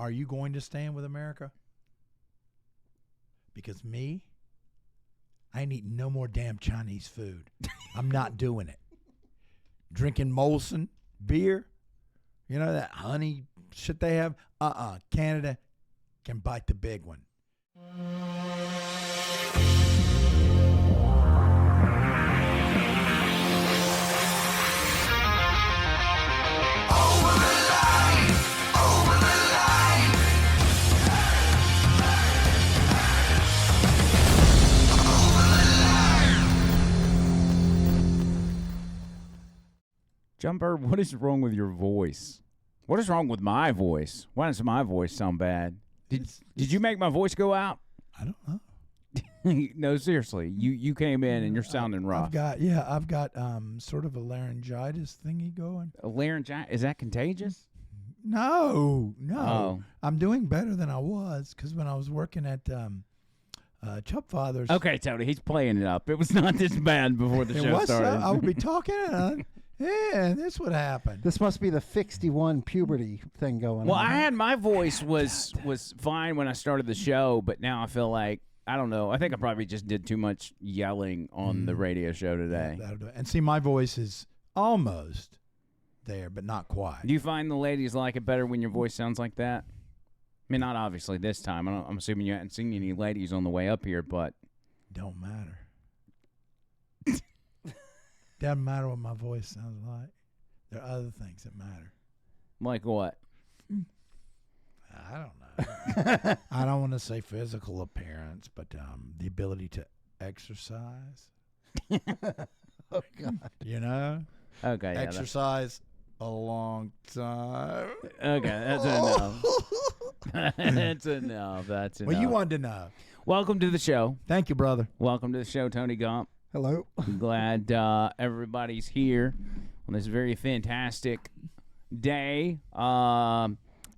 are you going to stand with America? Because me, I ain't eating no more damn Chinese food. I'm not doing it. Drinking Molson beer, you know that honey shit they have? Canada can bite the big one. Jumper, what is wrong with your voice? What is wrong with my voice? Why does my voice sound bad? Did you make my voice go out? I don't know. No, seriously. You came in and you're sounding rough. I've got sort of a laryngitis thingy going. A laryngitis? Is that contagious? No. Oh. I'm doing better than I was because when I was working at Chubb Fathers. Okay, Tony, he's playing it up. It was not this bad before the show started. I would be talking. Yeah, that's what happened. This must be the 61 puberty thing going on. Well, I had my voice was fine when I started the show, but now I feel like, I don't know. I think I probably just did too much yelling on the radio show today. That'll do it. And see, my voice is almost there, but not quite. Do you find the ladies like it better when your voice sounds like that? I mean, not obviously this time. I'm assuming you haven't seen any ladies on the way up here, but don't matter. Doesn't matter what my voice sounds like. There are other things that matter. Like what? I don't know. I don't want to say physical appearance, but the ability to exercise. Oh, God. You know? Okay. Exercise a long time. Okay, that's enough. That's enough. That's enough. Well, you wanted to know. Welcome to the show. Thank you, brother. Welcome to the show, Tony Gump. Hello. I'm glad everybody's here on this very fantastic day.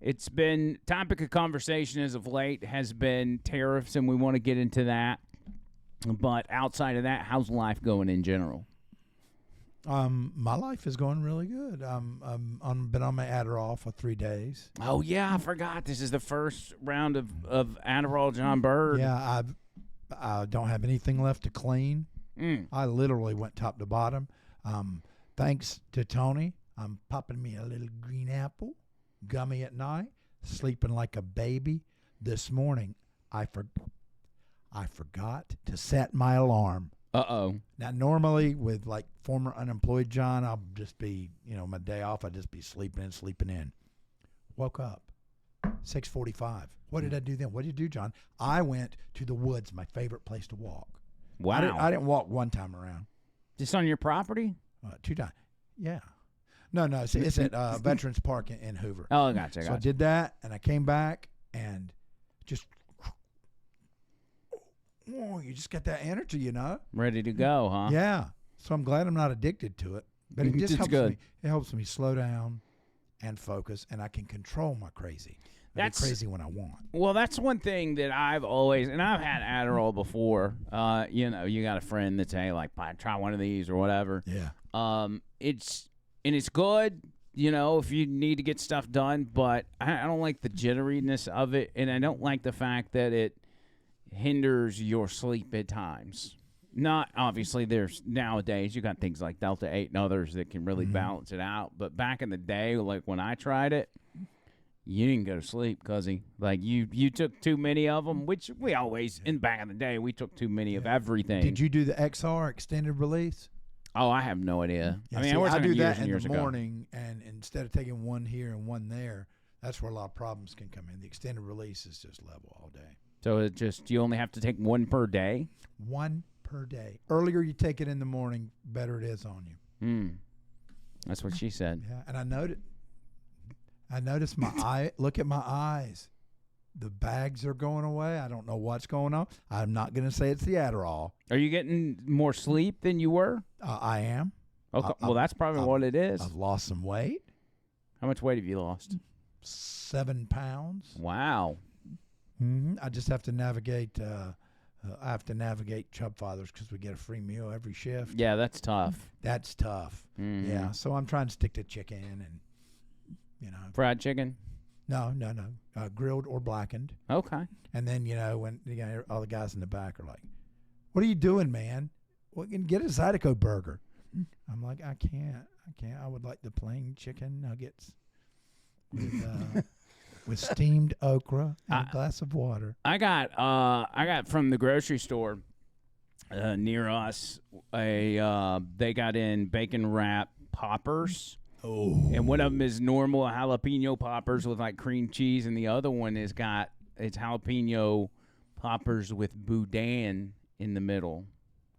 It's been topic of conversation as of late has been tariffs, and we want to get into that. But outside of that, how's life going in general? My life is going really good. I've been on my Adderall for 3 days. Oh yeah, I forgot. This is the first round of Adderall, John Bird. Yeah, I don't have anything left to clean. I literally went top to bottom. Thanks to Tony, I'm popping me a little green apple, gummy at night, sleeping like a baby. This morning, I forgot to set my alarm. Uh-oh. Now, normally with like former unemployed John, I'll just be, my day off, I'll just be sleeping in. Woke up, 6:45. What did I do then? What did you do, John? I went to the woods, my favorite place to walk. Wow. I didn't walk one time around. Just on your property? 2 times. Yeah. No, it's at Veterans Park in Hoover. Oh, gotcha. So I did that, and I came back, and just, you just get that energy, Ready to go, huh? Yeah. So I'm glad I'm not addicted to it. But it just helps good. me. It helps me slow down and focus, and I can control my crazy. That's crazy when I want. Well, that's one thing that I've always, and I've had Adderall before. You got a friend that's, hey, like, try one of these or whatever. Yeah. It's good, if you need to get stuff done, but I don't like the jitteriness of it, and I don't like the fact that it hinders your sleep at times. Not obviously. There's nowadays you got things like Delta 8 and others that can really balance it out. But back in the day, like when I tried it, you didn't go to sleep, cuzzy. Like you took too many of them, which we always in back in the day we took too many of everything. Did you do the XR extended release? Oh, I have no idea. Yeah, I mean, I do that in the morning, and instead of taking one here and one there, that's where a lot of problems can come in. The extended release is just level all day. So it just you only have to take one per day. One per day. Earlier you take it in the morning, better it is on you. That's what she said. Yeah, and I noticed my eye. Look at my eyes. The bags are going away. I don't know what's going on. I'm not going to say it's the Adderall. Are you getting more sleep than you were? I am. Okay. Well, that's probably what it is. I've lost some weight. How much weight have you lost? 7 pounds. Wow. I just have to navigate. I have to navigate Chubb Fathers because we get a free meal every shift. Yeah, that's tough. That's tough. Yeah, so I'm trying to stick to chicken and fried chicken. No, grilled or blackened. Okay. And then when all the guys in the back are like, "What are you doing, man? Well, get a Zydeco burger." I'm like, I can't. I would like the plain chicken nuggets with steamed okra and a glass of water. I got from the grocery store near us they got in bacon wrap poppers. Oh. And one of them is normal jalapeno poppers with like cream cheese, and the other one it's jalapeno poppers with boudin in the middle.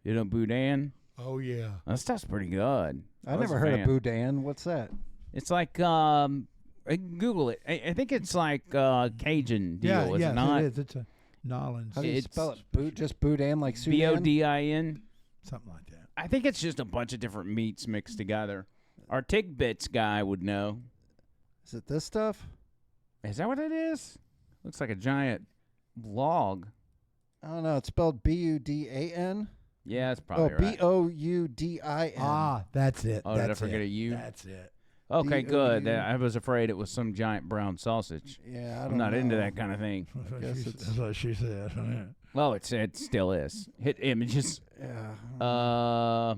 You know boudin? Oh yeah. That stuff's pretty good. I never heard of boudin. What's that? It's like Google it. I think it's like Cajun deal. Is it not? It is. It's a Nolans. How do you spell it? Just boudin, like Sudan? Bodin. Something like that. I think it's just a bunch of different meats mixed together. Our Tigbits guy would know. Is it this stuff? Is that what it is? Looks like a giant log. I don't know. It's spelled B-U-D-A-N. Yeah, that's probably right. B-O-U-D-I-N. Ah, that's it. Oh, did I forget a U? That's it. Okay, good. D-O-U. I was afraid it was some giant brown sausage. Yeah, I don't I'm not into know. that kind of thing. That's what she said. Well, it still is. Hit images. Yeah.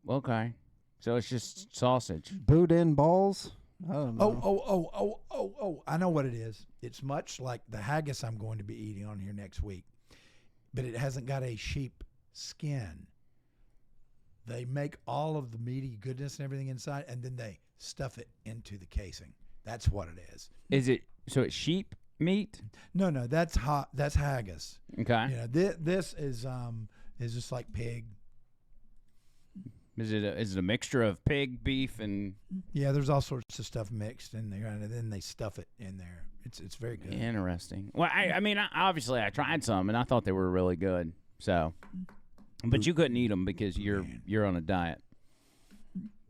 Okay. So it's just sausage. Boudin balls? I don't know. Oh, I know what it is. It's much like the haggis I'm going to be eating on here next week, but it hasn't got a sheep skin. They make all of the meaty goodness and everything inside, and then they stuff it into the casing. That's what it is. Is it so? It's sheep meat. No, that's That's haggis. Okay. This is just like pig. Is it a mixture of pig, beef, and? Yeah, there's all sorts of stuff mixed in there, and then they stuff it in there. It's very good. Interesting. Well, I mean, obviously, I tried some, and I thought they were really good. So, but you couldn't eat them because you're on a diet.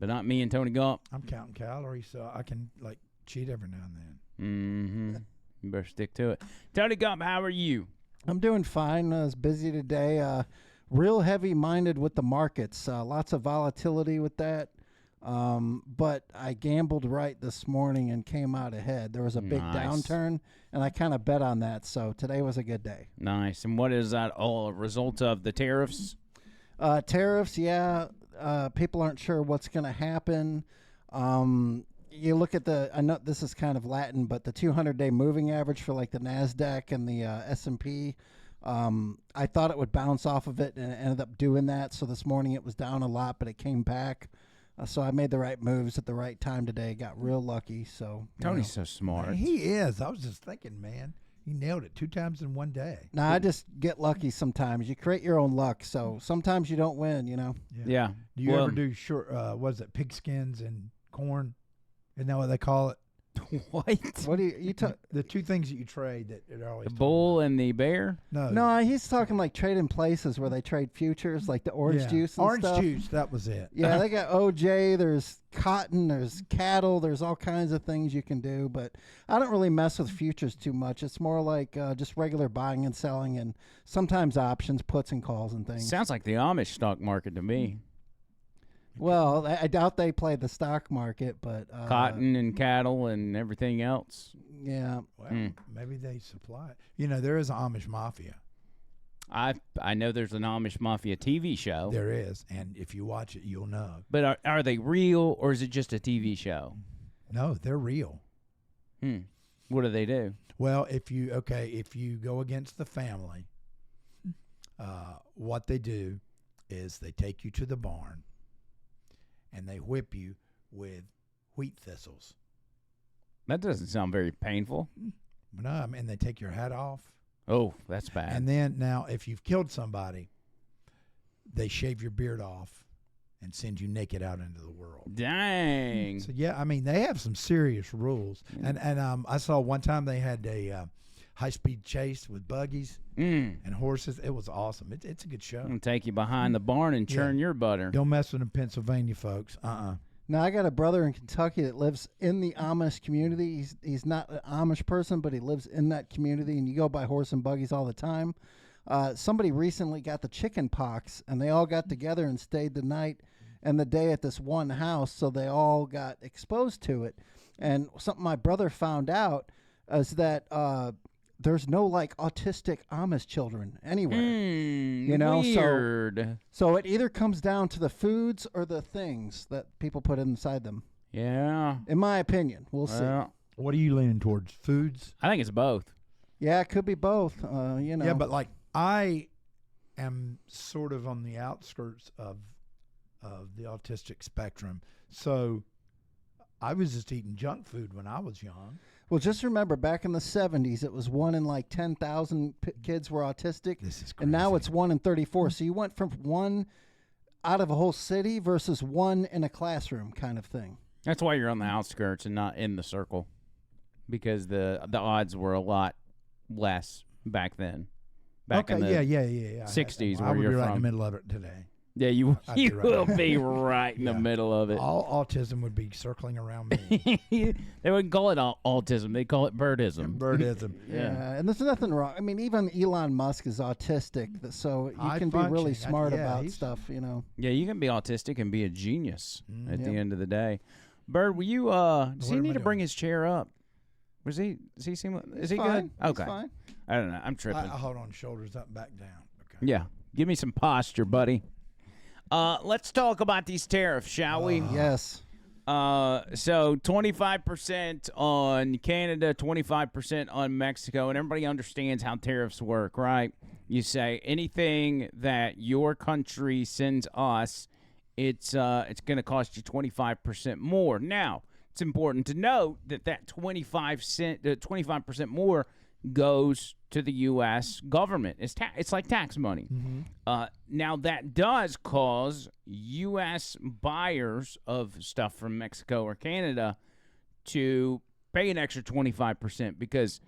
But not me and Tony Gump. I'm counting calories, so I can cheat every now and then. Mm-hmm. You better stick to it. Tony Gump, how are you? I'm doing fine. I was busy today. Real heavy-minded with the markets. Lots of volatility with that. But I gambled right this morning and came out ahead. There was a big downturn, and I kind of bet on that. So today was a good day. Nice. And what is that all a result of? The tariffs? Tariffs, yeah. People aren't sure what's going to happen. You look at I know this is kind of Latin, but the 200-day moving average for like the NASDAQ and the S&P, I thought it would bounce off of it, and it ended up doing that. So this morning it was down a lot, but it came back. So I made the right moves at the right time today. Got real lucky. So Tony's so smart. He is. I was just thinking, man. He nailed it 2 times in one day. Now I just get lucky sometimes. You create your own luck. So sometimes you don't win, Yeah. Do you ever do was it pigskins and corn? Isn't that what they call it? What? What do you the 2 things that you trade that are always The bull and the bear? No, he's talking like trading places where they trade futures, like the orange juice and orange stuff. juice, that was it. Yeah, they got OJ, there's cotton, there's cattle, there's all kinds of things you can do, but I don't really mess with futures too much. It's more like just regular buying and selling and sometimes options, puts and calls and things. Sounds like the Amish stock market to me. Well, I doubt they play the stock market, but Cotton and cattle and everything else. Yeah. Well, maybe they supply it. There is an Amish mafia. I know there's an Amish Mafia TV show. There is, and if you watch it, you'll know. But are they real, or is it just a TV show? No, they're real. What do they do? Well, if you go against the family, what they do is they take you to the barn and they whip you with wheat thistles. That doesn't sound very painful. No, I mean, they take your hat off. Oh, that's bad. And then now, if you've killed somebody, they shave your beard off and send you naked out into the world. Dang. So yeah, I mean, they have some serious rules. And I saw one time they had a high-speed chase with buggies and horses. It was awesome. It's a good show. I'm going to take you behind the barn and churn your butter. Don't mess with them Pennsylvania folks. Now, I got a brother in Kentucky that lives in the Amish community. He's not an Amish person, but he lives in that community, and you go by horse and buggies all the time. Somebody recently got the chicken pox, and they all got together and stayed the night and the day at this one house, so they all got exposed to it. And something my brother found out is that there's no like autistic Amish children anywhere. You know, weird. So it either comes down to the foods or the things that people put inside them. Yeah. In my opinion, we'll see. What are you leaning towards? Foods? I think it's both. Yeah, it could be both. You know. Yeah, but like I am sort of on the outskirts of the autistic spectrum, so I was just eating junk food when I was young. Well, just remember, back in the 70s, it was 1 in like 10,000 kids were autistic. This is crazy. And now it's 1 in 34. So you went from 1 out of a whole city versus 1 in a classroom kind of thing. That's why you're on the outskirts and not in the circle, because the odds were a lot less back then. Back in the yeah. 60s, I where would you're be right from. in the middle of it today. Yeah, you I'd be right. will be right in the Yeah. middle of it. All autism would be circling around me. They wouldn't call it autism. They call it birdism. Birdism. Yeah, and there's nothing wrong. I mean, even Elon Musk is autistic, so you High can be really functioning. smart Yeah, about he's- stuff, you know. Yeah, you can be autistic and be a genius at the Yep. end of the day. Bird, will you does he What am need I to bring doing? his chair up? Does he seem is he Fine. good? Okay. He's fine. I don't know. I'm I tripping. hold on, shoulders up, back down. Okay. Yeah. Give me some posture, buddy. Let's talk about these tariffs, shall we? Yes. So 25% on Canada, 25% on Mexico, and everybody understands how tariffs work, right? You say anything that your country sends us, it's going to cost you 25% more. Now, it's important to note that 25% more goes to the U.S. government. It's like tax money. Now, that does cause U.S. buyers of stuff from Mexico or Canada to pay an extra 25% because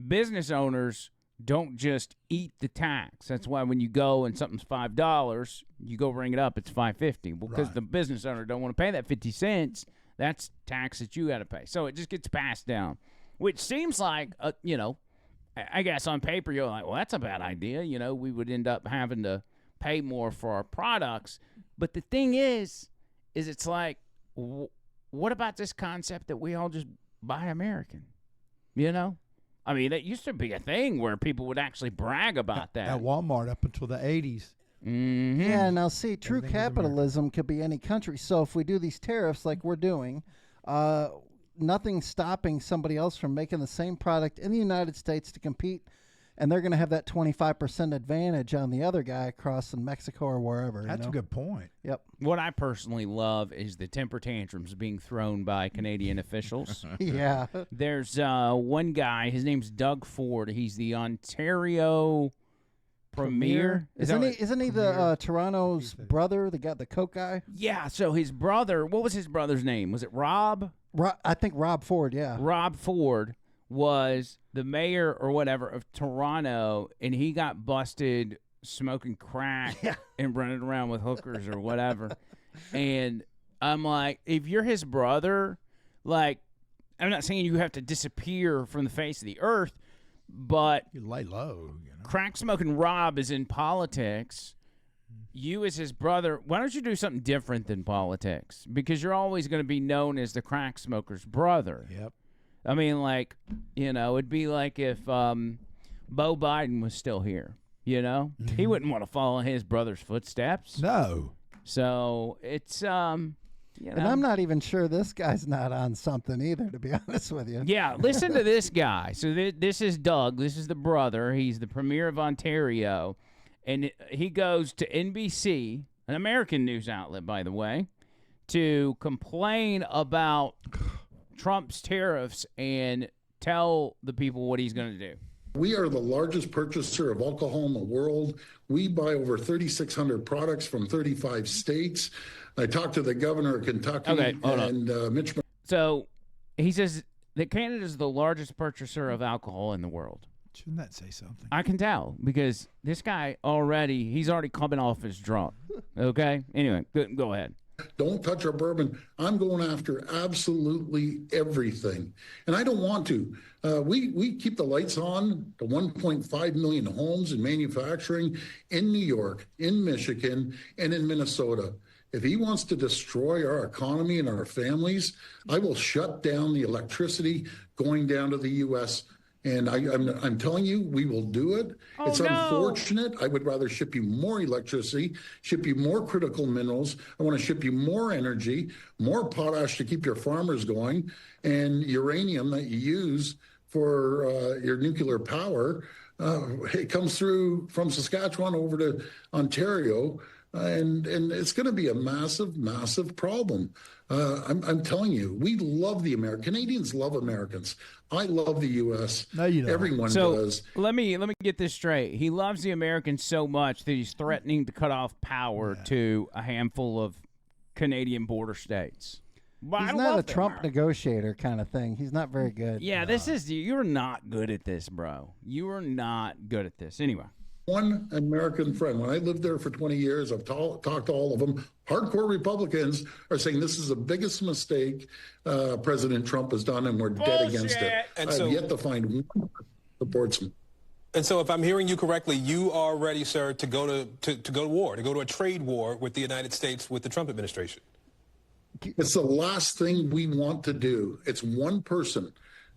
business owners don't just eat the tax. That's why when you go and something's $5, you go ring it up, it's $5.50. Well, because Right. the business owner don't want to pay that 50 cents, that's tax that you got to pay. So it just gets passed down, which seems like, I guess on paper you're like, well, that's a bad idea. You know, we would end up having to pay more for our products. But the thing is it's like, what about this concept that we all just buy American? You know? I mean, that used to be a thing where people would actually brag about that. At Walmart up until the 80s. Mm-hmm. Yeah, now see, true Everything was capitalism could be any country. So if we do these tariffs like we're doing, nothing's stopping somebody else from making the same product in the United States to compete, and they're going to have that 25% advantage on the other guy across in Mexico or wherever. That's a good point. Yep. What I personally love is the temper tantrums being thrown by Canadian officials. Yeah. There's one guy, his name's Doug Ford. He's the Ontario Premier. Is that Isn't he Premier? the Toronto's brother, the Coke guy? Yeah, so his brother, what was his brother's name? Was it Rob? I think Rob Ford, yeah. Rob Ford was the mayor or whatever of Toronto, and he got busted smoking crack and running around with hookers or whatever. And I'm like, if you're his brother, like, I'm not saying you have to disappear from the face of the earth, but You lay low, crack smoking Rob is in politics. You as his brother, why don't you do something different than politics? Because you're always going to be known as the crack smoker's brother. Yep. I mean, like, it'd be like if Bo Biden was still here, He wouldn't want to follow his brother's footsteps. No. So it's, And I'm not even sure this guy's not on something either, to be honest with you. Yeah, listen to this guy. So this is Doug. This is the brother. He's the premier of Ontario. And he goes to NBC, an American news outlet, by the way, to complain about Trump's tariffs and tell the people what he's going to do. We are the largest purchaser of alcohol in the world. We buy over 3,600 products from 35 states. I talked to the governor of Kentucky and Mitch. So he says that Canada is the largest purchaser of alcohol in the world. Shouldn't that say something? I can tell because this guy he's already coming off his drunk. Okay? Anyway, go ahead. Don't touch our bourbon. I'm going after absolutely everything. And I don't want to. We keep the lights on to 1.5 million homes in manufacturing in New York, in Michigan, and in Minnesota. If he wants to destroy our economy and our families, I will shut down the electricity going down to the U.S. And I'm telling you, we will do it. It's unfortunate. I would rather ship you more electricity, ship you more critical minerals. I want to ship you more energy, more potash to keep your farmers going, and uranium that you use for your nuclear power. It comes through from Saskatchewan over to Ontario. And it's going to be a massive, massive problem. I'm telling you, we love the Canadians love Americans. I love the U.S. No, you don't. Everyone does. Let me get this straight. He loves the Americans so much that he's threatening to cut off power to a handful of Canadian border states. But he's not a Trump negotiator kind of thing. He's not very good. Yeah, you're not good at this, bro. You are not good at this. Anyway. One American friend. When I lived there for 20 years, I've talked to all of them. Hardcore Republicans are saying this is the biggest mistake President Trump has done, and we're dead against it. And I've yet to find one that supports him. And so, if I'm hearing you correctly, you are ready, sir, to go to war, to go to a trade war with the United States with the Trump administration. It's the last thing we want to do. It's one person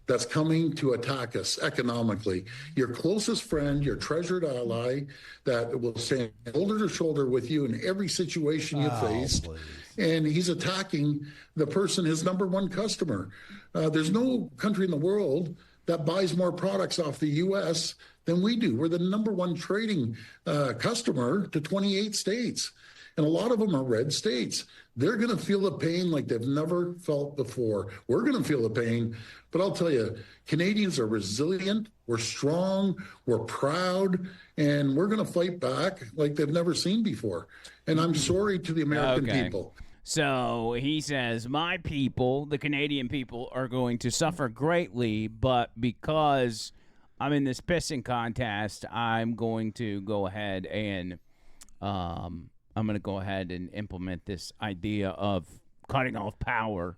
that's coming to attack us economically. Your closest friend, your treasured ally that will stand shoulder to shoulder with you in every situation you face. Please. And he's attacking the person, his number one customer. There's no country in the world that buys more products off the U.S. than we do. We're the number one trading customer to 28 states. And a lot of them are red states. They're going to feel the pain like they've never felt before. We're going to feel the pain. But I'll tell you, Canadians are resilient. We're strong. We're proud. And we're going to fight back like they've never seen before. And I'm sorry to the American people. So he says, my people, the Canadian people, are going to suffer greatly. But because I'm in this pissing contest, I'm going to go ahead and implement this idea of cutting off power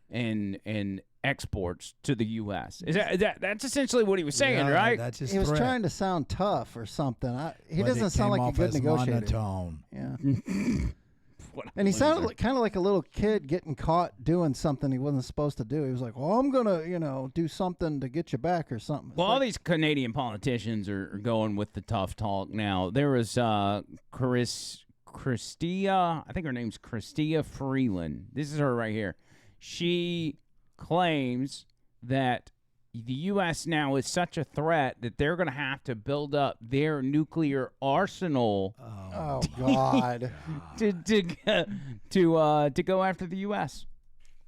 and exports to the U.S. That's essentially what he was saying, right? That's his he was threat. Trying to sound tough or something. He doesn't sound like a good negotiator. Monotone. Yeah. And he sounded kind of like a little kid getting caught doing something he wasn't supposed to do. He was like, well, I'm going to, do something to get you back or something. Well, all these Canadian politicians are going with the tough talk now. There was Christia, I think her name's Christia Freeland. This is her right here. She claims that the U.S. now is such a threat that they're going to have to build up their nuclear arsenal. Oh God! to go after the U.S.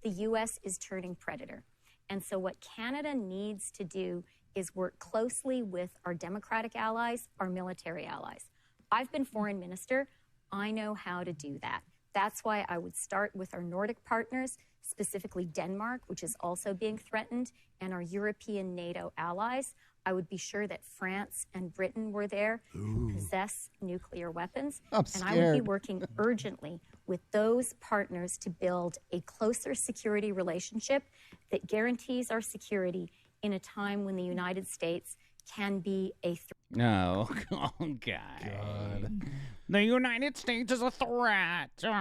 The U.S. is turning predator, and so what Canada needs to do is work closely with our democratic allies, our military allies. I've been foreign minister. I know how to do that. That's why I would start with our Nordic partners, specifically Denmark, which is also being threatened, and our European NATO allies. I would be sure that France and Britain were there and possess nuclear weapons. I'm and scared. I would be working urgently with those partners to build a closer security relationship that guarantees our security in a time when the United States can be a threat. No, okay. God. The United States is a threat. So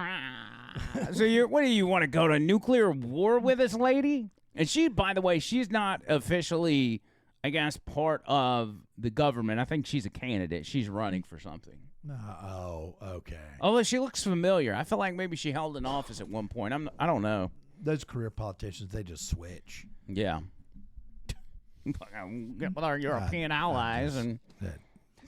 what do you want to go to nuclear war with this lady? And she, by the way, she's not officially, I guess, part of the government. I think she's a candidate. She's running for something. Oh, okay. Although she looks familiar. I feel like maybe she held an office at one point. I don't know. Those career politicians, they just switch. Yeah. Get with our European allies and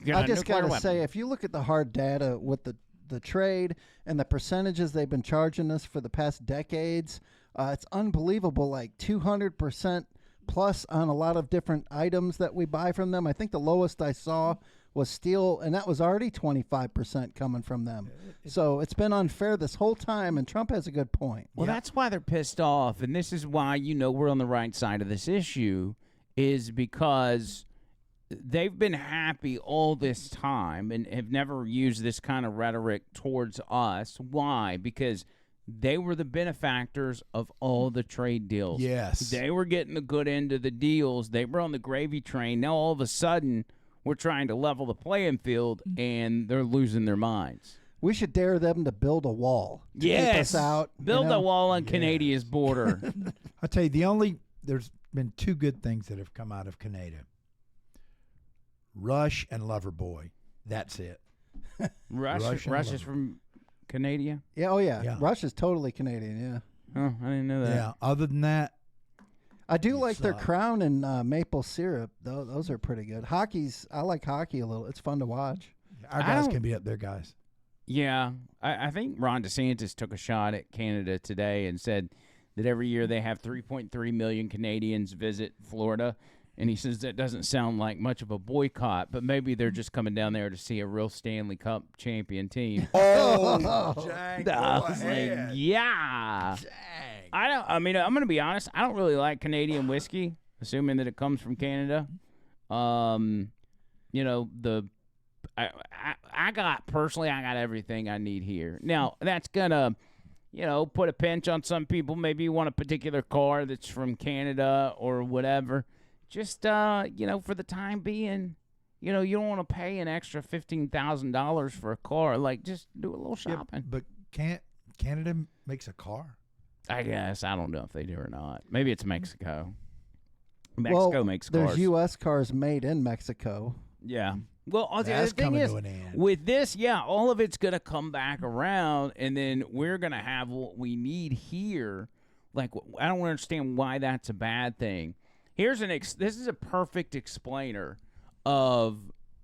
I just got to say, if you look at the hard data with the trade and the percentages they've been charging us for the past decades, it's unbelievable, like 200% plus on a lot of different items that we buy from them. I think the lowest I saw was steel, and that was already 25% coming from them. So it's been unfair this whole time, and Trump has a good point. Well, that's why they're pissed off, and this is why we're on the right side of this issue, is because they've been happy all this time and have never used this kind of rhetoric towards us. Why? Because they were the benefactors of all the trade deals. Yes. They were getting the good end of the deals. They were on the gravy train. Now, all of a sudden, we're trying to level the playing field, and they're losing their minds. We should dare them to build a wall. To keep us out. Build a wall on Canada's border. I tell you, there's been two good things that have come out of Canada. Rush and Loverboy. That's it. Rush is from Canada? Yeah, oh yeah. Rush is totally Canadian, yeah. Oh, I didn't know that. Yeah, other than that. I do like their Crown and maple syrup. Those are pretty good. I like hockey a little. It's fun to watch. Our guys can be up there, guys. Yeah. I think Ron DeSantis took a shot at Canada today and said that every year they have 3.3 million Canadians visit Florida. And he says that doesn't sound like much of a boycott, but maybe they're just coming down there to see a real Stanley Cup champion team. Oh, Jack, I was like, yeah. Dang. I'm going to be honest. I don't really like Canadian whiskey, assuming that it comes from Canada. I got everything I need here. Now, that's going to, put a pinch on some people. Maybe you want a particular car that's from Canada or whatever. Just, for the time being, you don't want to pay an extra $15,000 for a car. Like, just do a little shopping. Yeah, but Canada makes a car? I guess. I don't know if they do or not. Maybe it's Mexico. Mexico makes cars. There's U.S. cars made in Mexico. Yeah. Well, the thing is, with this, all of it's going to come back around, and then we're going to have what we need here. Like, I don't understand why that's a bad thing. This is a perfect explainer of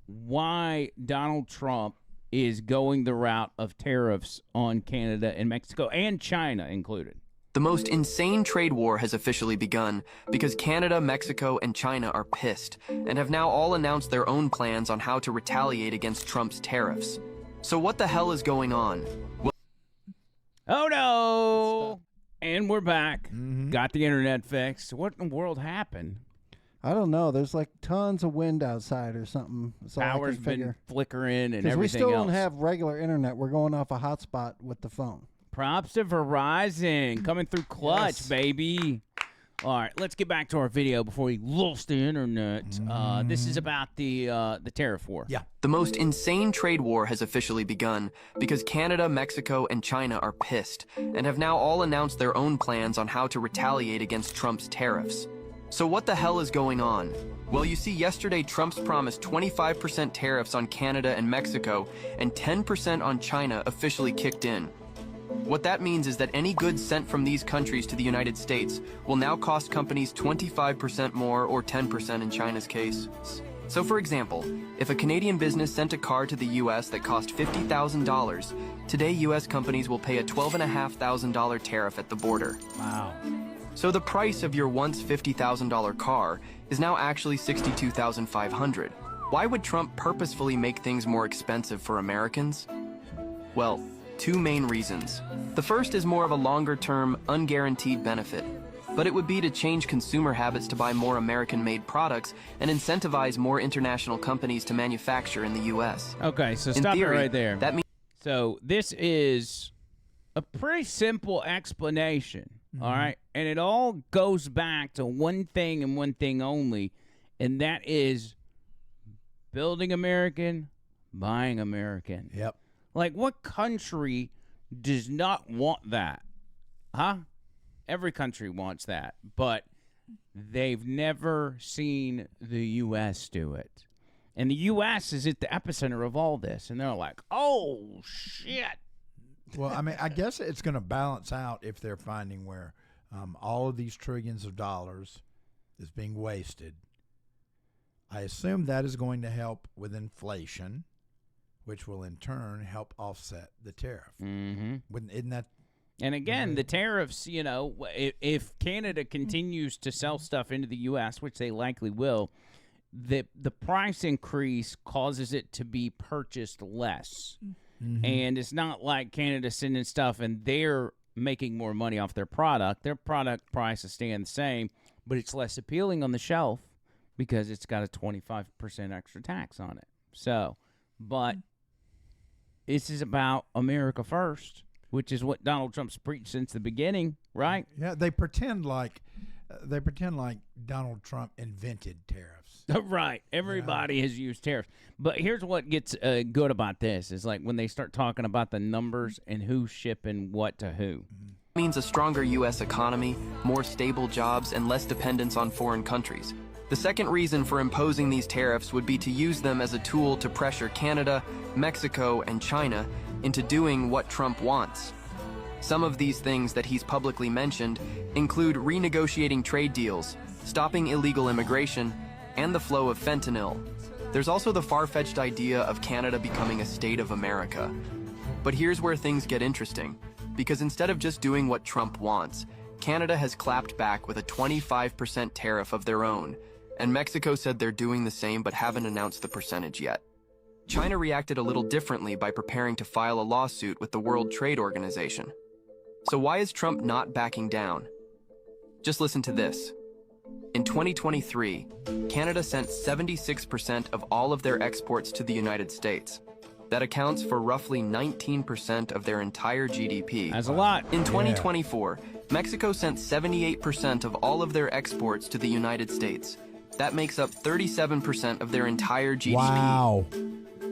why Donald Trump is going the route of tariffs on Canada and Mexico and China included. The most insane trade war has officially begun because Canada, Mexico, and China are pissed and have now all announced their own plans on how to retaliate against Trump's tariffs. So what the hell is going on? Oh no! And we're back. Mm-hmm. Got the internet fixed. What in the world happened? I don't know. There's like tons of wind outside or something. Power's been flickering and everything else. We still don't have regular internet. We're going off a hotspot with the phone. Props to Verizon. Coming through clutch, baby. All right, let's get back to our video before we lost the internet. This is about the tariff war. Yeah. The most insane trade war has officially begun because Canada, Mexico, and China are pissed and have now all announced their own plans on how to retaliate against Trump's tariffs. So what the hell is going on? Well, you see, yesterday Trump's promised 25% tariffs on Canada and Mexico and 10% on China officially kicked in. What that means is that any goods sent from these countries to the United States will now cost companies 25% more, or 10% in China's case. So for example, if a Canadian business sent a car to the US that cost $50,000, today US companies will pay a $12,500 tariff at the border. Wow. So the price of your once $50,000 car is now actually $62,500. Why would Trump purposefully make things more expensive for Americans? Well, two main reasons. The first is more of a longer-term, unguaranteed benefit, but it would be to change consumer habits to buy more American-made products and incentivize more international companies to manufacture in the U.S. Okay, so stop it right there. That means so this is a pretty simple explanation, all right? And it all goes back to one thing and one thing only, and that is building American, buying American. Yep. Like, what country does not want that? Huh? Every country wants that, but they've never seen the U.S. do it. And the U.S. is at the epicenter of all this, and they're like, oh, shit. Well, I mean, I guess it's going to balance out if they're finding where all of these trillions of dollars is being wasted. I assume that is going to help with inflation, which will in turn help offset the tariff. Mm-hmm. Isn't that? And again, the tariffs, if Canada continues to sell stuff into the U.S., which they likely will, the price increase causes it to be purchased less. Mm-hmm. And it's not like Canada sending stuff and they're making more money off their product. Their product price is staying the same, but it's less appealing on the shelf because it's got a 25% extra tax on it. So, but this is about America first, which is what Donald Trump's preached since the beginning, right? Yeah, they pretend like they pretend like Donald Trump invented tariffs. Right. Everybody has used tariffs. But here's what gets good about this is like when they start talking about the numbers and who's shipping what to who. Means a stronger U.S. economy, more stable jobs, and less dependence on foreign countries. The second reason for imposing these tariffs would be to use them as a tool to pressure Canada, Mexico, and China into doing what Trump wants. Some of these things that he's publicly mentioned include renegotiating trade deals, stopping illegal immigration, and the flow of fentanyl. There's also the far-fetched idea of Canada becoming a state of America. But here's where things get interesting, because instead of just doing what Trump wants, Canada has clapped back with a 25% tariff of their own, and Mexico said they're doing the same but haven't announced the percentage yet. China reacted a little differently by preparing to file a lawsuit with the World Trade Organization. So why is Trump not backing down? Just listen to this. In 2023, Canada sent 76% of all of their exports to the United States. That accounts for roughly 19% of their entire GDP. That's a lot. In 2024, Mexico sent 78% of all of their exports to the United States. That makes up 37% of their entire GDP. Wow.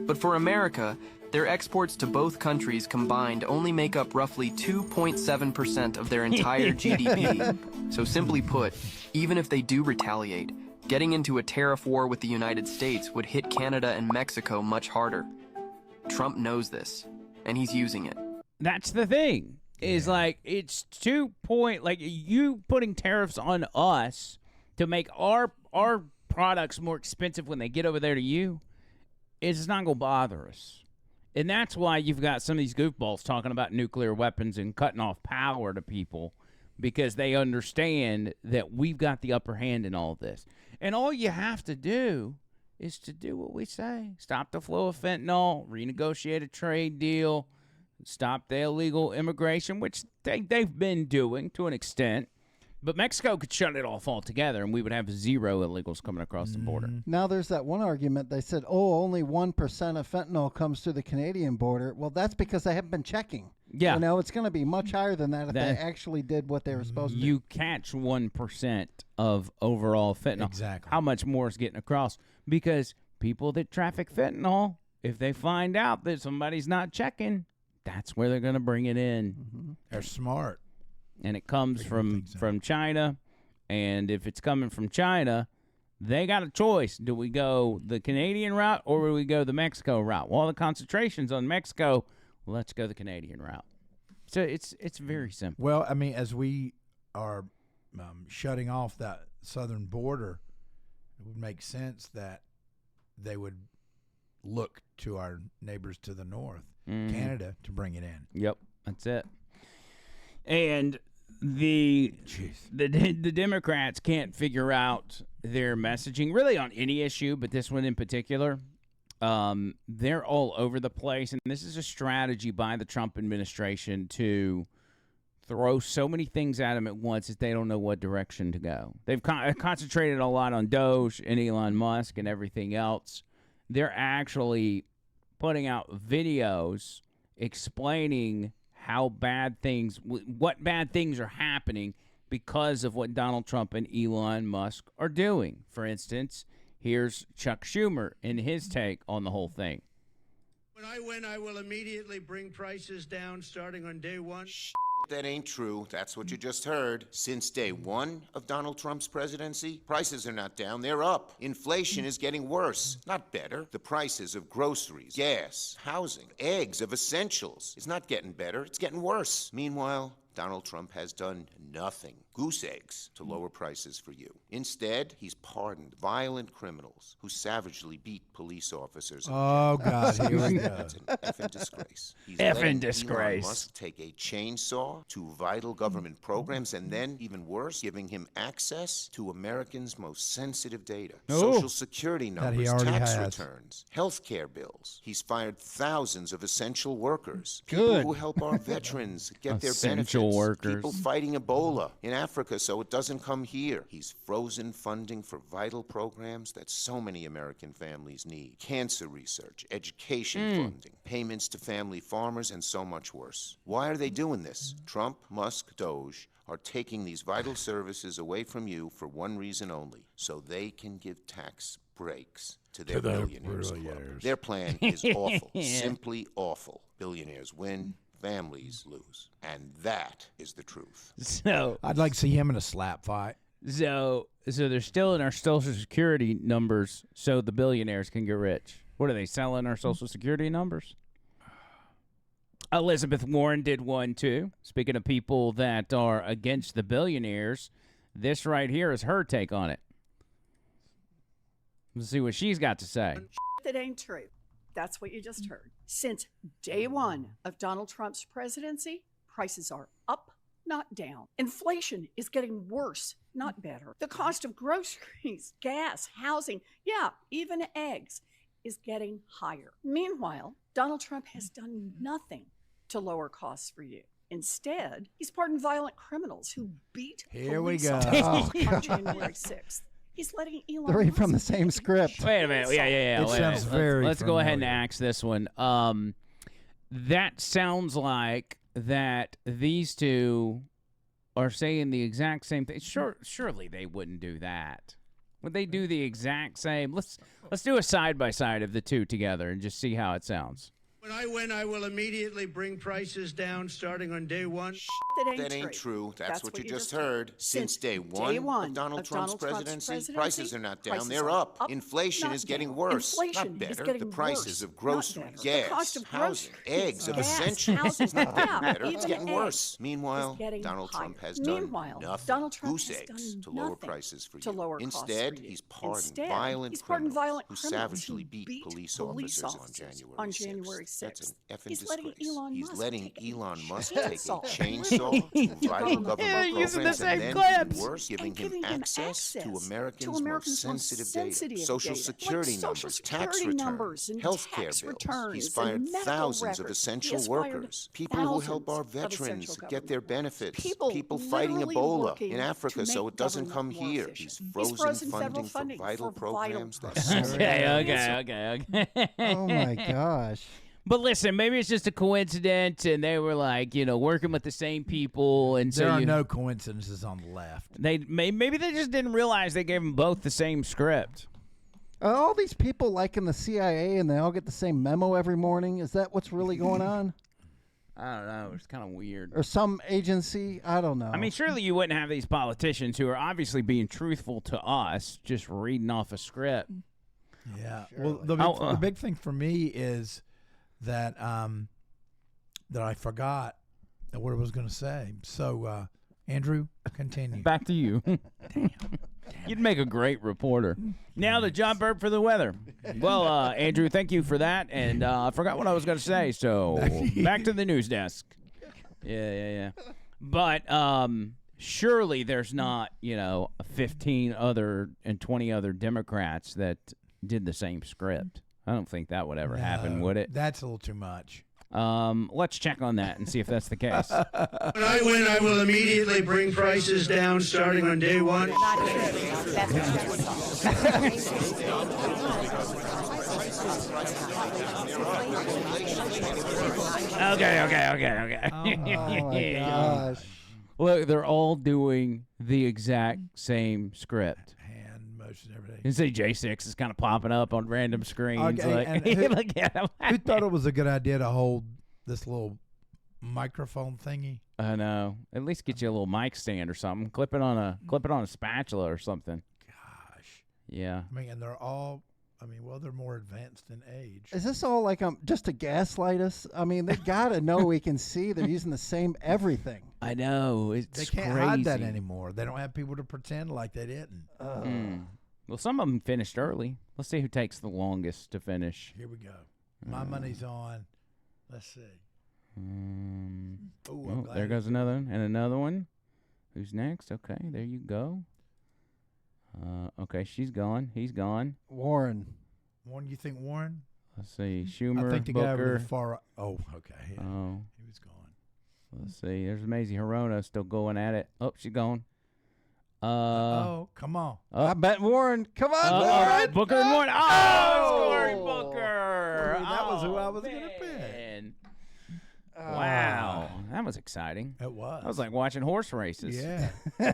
But for America, their exports to both countries combined only make up roughly 2.7% of their entire GDP. So simply put, even if they do retaliate, getting into a tariff war with the United States would hit Canada and Mexico much harder. Trump knows this, and he's using it. That's the thing. Is like it's like you putting tariffs on us to make our products more expensive when they get over there to you. It's not gonna bother us. And that's why you've got some of these goofballs talking about nuclear weapons and cutting off power to people because they understand that we've got the upper hand in all this. And all you have to do is to do what we say. Stop the flow of fentanyl, renegotiate a trade deal, stop the illegal immigration, which they've been doing to an extent. But Mexico could shut it off altogether, and we would have 0 illegals coming across the border. Now, there's that one argument. They said, only 1% of fentanyl comes through the Canadian border. Well, that's because they haven't been checking. Yeah. You know, it's going to be much higher than that if they actually did what they were supposed to do. You catch 1% of overall fentanyl. Exactly. How much more is getting across? Because people that traffic fentanyl, if they find out that somebody's not checking, that's where they're going to bring it in. They're smart. And it comes from China. And if it's coming from China, they got a choice. Do we go the Canadian route or do we go the Mexico route? Well, the concentration's on Mexico. Let's go the Canadian route. So it's very simple. Well, I mean, as we are shutting off that southern border, it would make sense that they would look to our neighbors to the north, Canada, to bring it in. Yep, that's it. And the Democrats can't figure out their messaging really on any issue, but this one in particular. They're all over the place, and this is a strategy by the Trump administration to throw so many things at them at once that they don't know what direction to go. They've concentrated a lot on Doge and Elon Musk and everything else. They're actually putting out videos explaining what bad things are happening because of what Donald Trump and Elon Musk are doing. For instance, here's Chuck Schumer in his take on the whole thing. When I win, I will immediately bring prices down starting on day one. That ain't true. That's what you just heard. Since day one of Donald Trump's presidency, prices are not down, they're up. Inflation is getting worse, not better. The prices of groceries, gas, housing, eggs, of essentials is not getting better, it's getting worse. Meanwhile, Donald Trump has done nothing, goose eggs, to lower prices for you. Instead, he's pardoned violent criminals who savagely beat police officers. Oh, God, here we go. That's an effing disgrace. He's Effing letting disgrace. Elon Musk take a chainsaw to vital government programs and then, even worse, giving him access to Americans' most sensitive data. Social Security numbers, tax returns, health care bills. He's fired thousands of essential workers. People who help our veterans get their benefits. essential workers. People fighting Ebola in Africa so it doesn't come here. He's frozen funding for vital programs that so many American families need. Cancer research, education funding, payments to family farmers, and so much worse. Why are they doing this? Trump, Musk, Doge are taking these vital services away from you for one reason only, so they can give tax breaks to their billionaires club. Their plan is awful, simply awful. Billionaires win, families lose. And that is the truth. So I'd like to see him in a slap fight. So they're still in our Social Security numbers so the billionaires can get rich. What are they selling our Social Security numbers? Elizabeth Warren did one, too. Speaking of people that are against the billionaires, this right here is her take on it. Let's see what she's got to say. That ain't true. That's what you just heard. Since day one of Donald Trump's presidency, prices are up, not down. Inflation is getting worse, not better. The cost of groceries, gas, housing, yeah, even eggs is getting higher. Meanwhile, Donald Trump has done nothing to lower costs for you. Instead, he's pardoned violent criminals who beat police officers on January 6th. He's letting Elon Three Musk from the same script. Wait a minute. Yeah. It sounds very Let's go ahead and familiar. axe this one. That sounds like that these two are saying the exact same thing. Surely they wouldn't do that. Would they do the exact same? Let's do a side by side of the two together and just see how it sounds. When I win, I will immediately bring prices down starting on day one. that ain't true. That's what you just heard. Since day one of Donald Trump's presidency, prices are not down, they're up. Inflation is getting worse, not better. The prices of groceries, gas, housing, eggs, of essentials, it's not getting better, it's getting worse. Meanwhile, Donald Trump has done nothing. Goose eggs to lower prices for you. Instead, he's pardoned violent criminals who savagely beat police officers on January 6th. That's an effing disgrace. He's letting Elon Musk take a chainsaw to vital government programs and then, even worse, giving him access to Americans' most sensitive data. Social Security numbers, tax returns, health care bills. He's fired thousands of essential workers, people who help our veterans get their benefits, people fighting Ebola in Africa so it doesn't come here. He's frozen funding for vital programs. Okay. Oh, my gosh. But listen, maybe it's just a coincidence, and they were like, working with the same people, and There are no coincidences on the left. Maybe they just didn't realize they gave them both the same script. Are all these people like in the CIA and they all get the same memo every morning? Is that what's really going on? I don't know. It's kind of weird. Or some agency? I don't know. I mean, surely you wouldn't have these politicians who are obviously being truthful to us, just reading off a script. Yeah. Well, the big thing for me is that that I forgot what I was going to say. So, Andrew, continue. Back to you. Damn. You'd make a great reporter. Now the John Burp for the weather. Well, Andrew, thank you for that. And I forgot what I was going to say. So back to the news desk. Yeah. But surely there's not, 15 other and 20 other Democrats that did the same script. I don't think that would ever happen, would it? That's a little too much. Let's check on that and see if that's the case. When I win, I will immediately bring prices down starting on day one. Okay. Oh, my gosh. Look, they're all doing the exact same script. Hand motion, everything. You see J6 is kind of popping up on random screens. Okay, like, and who- look at him. Who thought it was a good idea to hold this little microphone thingy? I know. At least get you a little mic stand or something. Clip it on a spatula or something. Gosh. Yeah. I mean, and they're all, they're more advanced in age. Is this all like just to gaslight us? I mean, they got to know we can see. They're using the same everything. I know. It's They can't crazy. hide that anymore. They don't have people to pretend like they didn't. Well, some of them finished early. Let's see who takes the longest to finish. Here we go. My money's on. Let's see. Oh, there goes another one and another one. Who's next? Okay, there you go. Okay, she's gone. He's gone. Warren. Warren, you think Warren? Let's see. Schumer, I think the Booker. guy over the far. Oh, okay. Yeah. Oh, He was gone. Let's see. There's Maisie Hirono still going at it. Oh, she's gone. Come on. I bet Warren. Come on, Warren. Booker and Warren. Oh, Cory Booker. That was who I was going to pick. Wow. That was exciting. It was. That was like watching horse races. Yeah.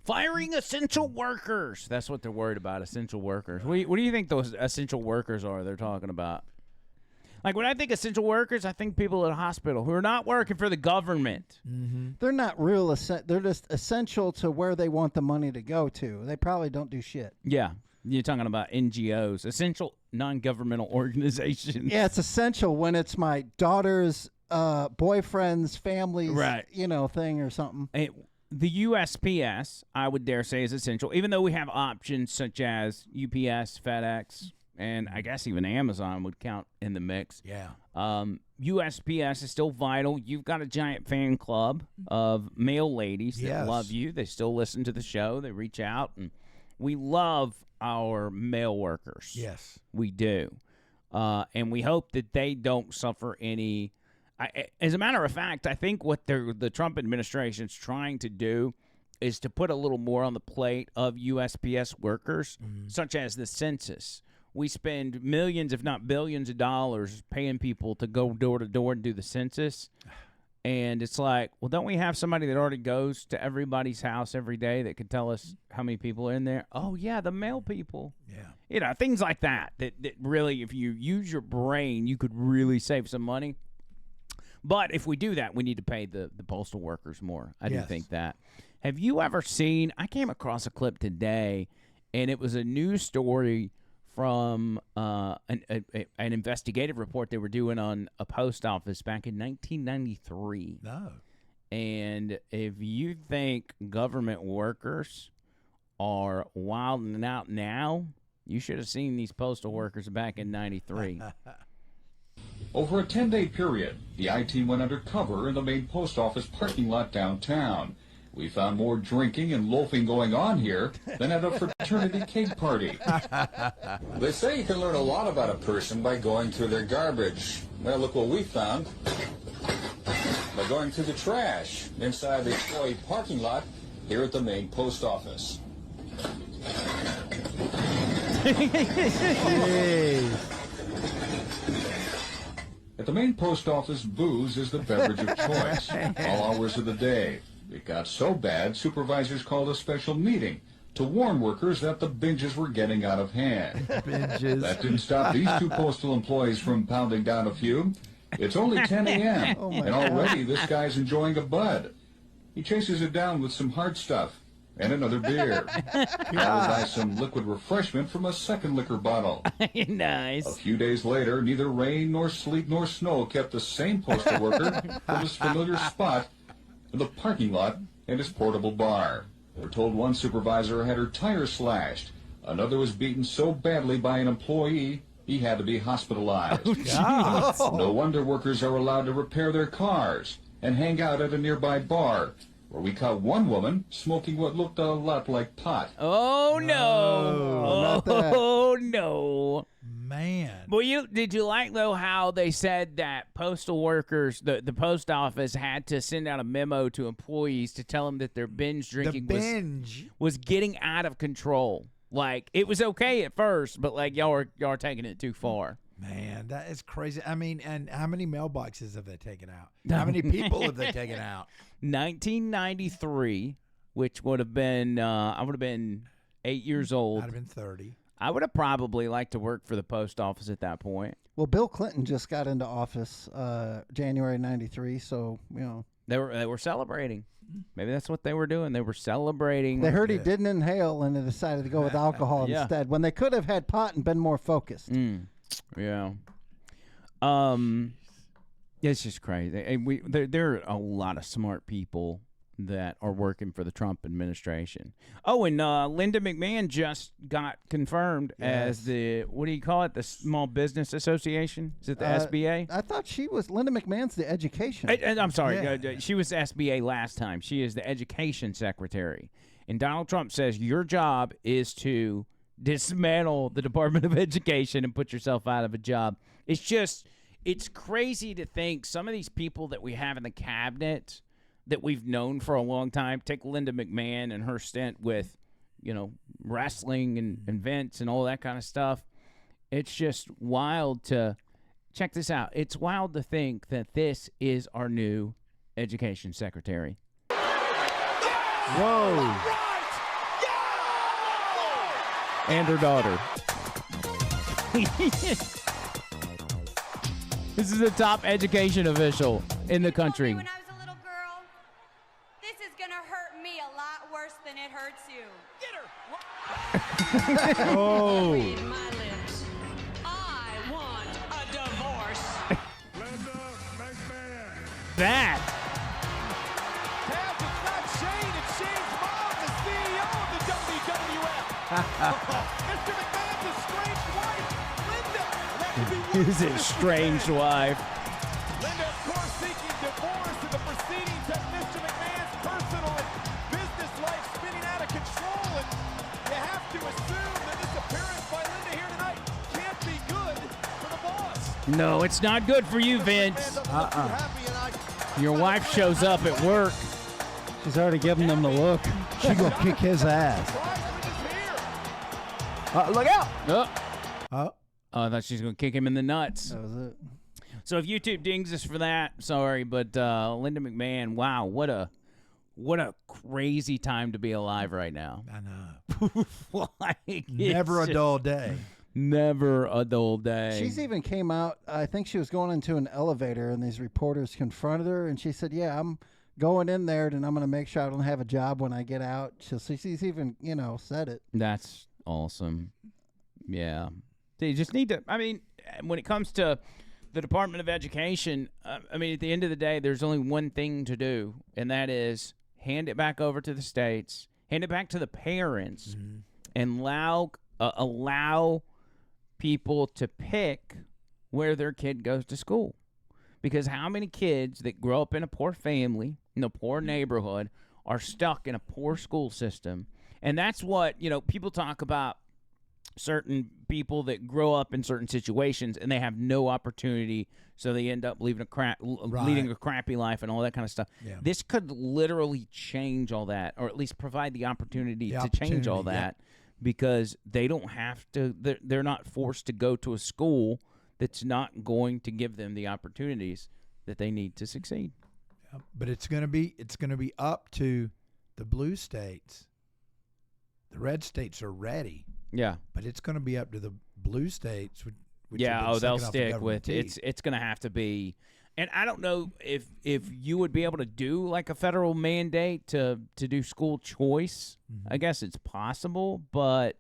Firing essential workers. That's what they're worried about, essential workers. What do you think those essential workers are they're talking about? Like, when I think essential workers, I think people at a hospital who are not working for the government. Mm-hmm. They're not real. They're just essential to where they want the money to go to. They probably don't do shit. Yeah. You're talking about NGOs, essential non-governmental organizations. Yeah, it's essential when it's my daughter's boyfriend's family's, thing or something. The USPS, I would dare say, is essential, even though we have options such as UPS, FedEx, and I guess even Amazon would count in the mix. Yeah. USPS is still vital. You've got a giant fan club of male ladies that love you. They still listen to the show. They reach out, and we love our male workers. Yes. We do. And we hope that they don't suffer any. As a matter of fact, I think what the Trump administration is trying to do is to put a little more on the plate of USPS workers, such as the census. We spend millions, if not billions of dollars paying people to go door to door and do the census. And it's like, well, don't we have somebody that already goes to everybody's house every day that could tell us how many people are in there? Oh, yeah, the male people. Yeah. Things like that really, if you use your brain, you could really save some money. But if we do that, we need to pay the postal workers more. I do think that. Have you ever seen, I came across a clip today, and it was a news story from an investigative report they were doing on a post office back in 1993. No. And if you think government workers are wilding out now, you should have seen these postal workers back in 93. Over a 10-day period, the I-Team went undercover in the main post office parking lot downtown. We found more drinking and loafing going on here than at a fraternity cake party. They say you can learn a lot about a person by going through their garbage. Well, look what we found. By going through the trash inside the employee parking lot here at the main post office. At the main post office, booze is the beverage of choice, all hours of the day. It got so bad, supervisors called a special meeting to warn workers that the binges were getting out of hand. Binges. That didn't stop these two postal employees from pounding down a few. It's only 10 a.m., and already this guy's enjoying a bud. He chases it down with some hard stuff and another beer, followed by some liquid refreshment from a second liquor bottle. Nice. A few days later, neither rain nor sleet nor snow kept the same postal worker from his familiar spot in the parking lot and his portable bar. We're told one supervisor had her tire slashed. Another was beaten so badly by an employee he had to be hospitalized. No wonder workers are allowed to repair their cars and hang out at a nearby bar, where we caught one woman smoking what looked a lot like pot. Oh, no. Oh, no. Man. Well, did you like, though, how they said that postal workers, the post office had to send out a memo to employees to tell them that their binge drinking was getting out of control? Like, it was okay at first, but, like, y'all are taking it too far. Man, that is crazy. I mean, and how many mailboxes have they taken out? How many people have they taken out? 1993, which would have been, I would have been 8 years old. I'd have been 30. I would have probably liked to work for the post office at that point. Well, Bill Clinton just got into office January 93, so, They were celebrating. Maybe that's what they were doing. They were celebrating. They heard he didn't inhale, and they decided to go with alcohol instead, when they could have had pot and been more focused. Yeah. It's just crazy. There are a lot of smart people that are working for the Trump administration. Oh, and Linda McMahon just got confirmed as the, what do you call it, the Small Business Association? Is it the SBA? I thought she was, Linda McMahon's the education. I'm sorry. She was SBA last time. She is the education secretary. And Donald Trump says your job is to dismantle the Department of Education and put yourself out of a job. It's just, it's crazy to think some of these people that we have in the cabinet that we've known for a long time. Take Linda McMahon and her stint with, wrestling and Vince and all that kind of stuff. It's just wild to check this out. It's wild to think that this is our new education secretary. Whoa. And her daughter. This is the top education official in the country. When I was a little girl, this is gonna hurt me a lot worse than it hurts you. Get her. Oh. Read my lips. I want a divorce. Linda McMahon. That. Taz, it's not Shane, it's Shane's mom, the CEO of the WWF. Mr. McMahon's estranged wife, Linda. That could be His estranged wife. Linda, of course, seeking divorce, and the proceedings have Mr. McMahon's personal and business life spinning out of control. And you have to assume that this appearance by Linda here tonight can't be good for the boss. No, it's not good for you, Vince. Your wife shows up at work. She's already giving them the look. She gonna kick his ass. Look out! I thought she was going to kick him in the nuts. That was it. So if YouTube dings us for that, sorry, but Linda McMahon, wow, what a crazy time to be alive right now. I know. Like, Never a dull day. Never a dull day. She's even came out, I think she was going into an elevator, and these reporters confronted her, and she said, yeah, I'm going in there, and I'm going to make sure I don't have a job when I get out. She's even, said it. That's awesome. Yeah. They just need to, when it comes to the Department of Education, at the end of the day, there's only one thing to do, and that is hand it back over to the states, hand it back to the parents, and allow people to pick where their kid goes to school. Because how many kids that grow up in a poor family, in a poor neighborhood, are stuck in a poor school system? And that's what, people talk about certain people that grow up in certain situations and they have no opportunity, so they end up leading a crappy life and all that kind of stuff. Yeah. This could literally change all that, or at least provide the opportunity to change all that, because they don't have to. They're not forced to go to a school that's not going to give them the opportunities that they need to succeed. Yeah, but it's going to be up to the blue states. The red states are ready. Yeah, but it's going to be up to the blue states. Which they'll stick with it. It's going to have to be, and I don't know if you would be able to do like a federal mandate to do school choice. I guess it's possible, but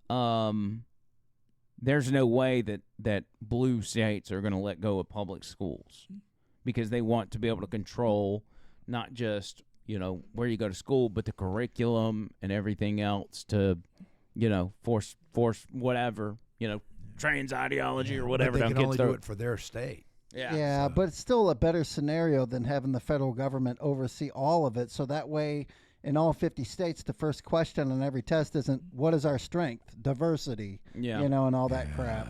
there's no way that blue states are going to let go of public schools, because they want to be able to control not just where you go to school, but the curriculum and everything else to. Force whatever, trans ideology or whatever. But they can only do it for their state. Yeah, but it's still a better scenario than having the federal government oversee all of it. So that way, in all 50 states, the first question on every test isn't, what is our strength? Diversity, and all that crap.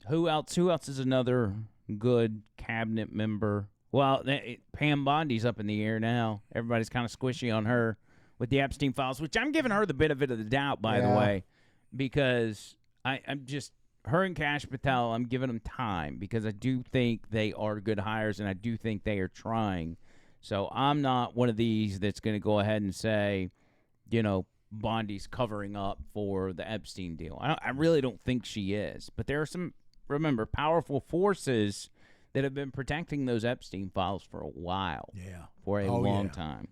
Who else is another good cabinet member? Well, Pam Bondi's up in the air now. Everybody's kind of squishy on her with the Epstein files, which I'm giving her the benefit of the doubt, by the way, because I'm just, her and Kash Patel, I'm giving them time, because I do think they are good hires, and I do think they are trying. So I'm not one of these that's going to go ahead and say, Bondi's covering up for the Epstein deal. I really don't think she is. But there are some, remember, powerful forces that have been protecting those Epstein files for a while. Yeah. For a long time.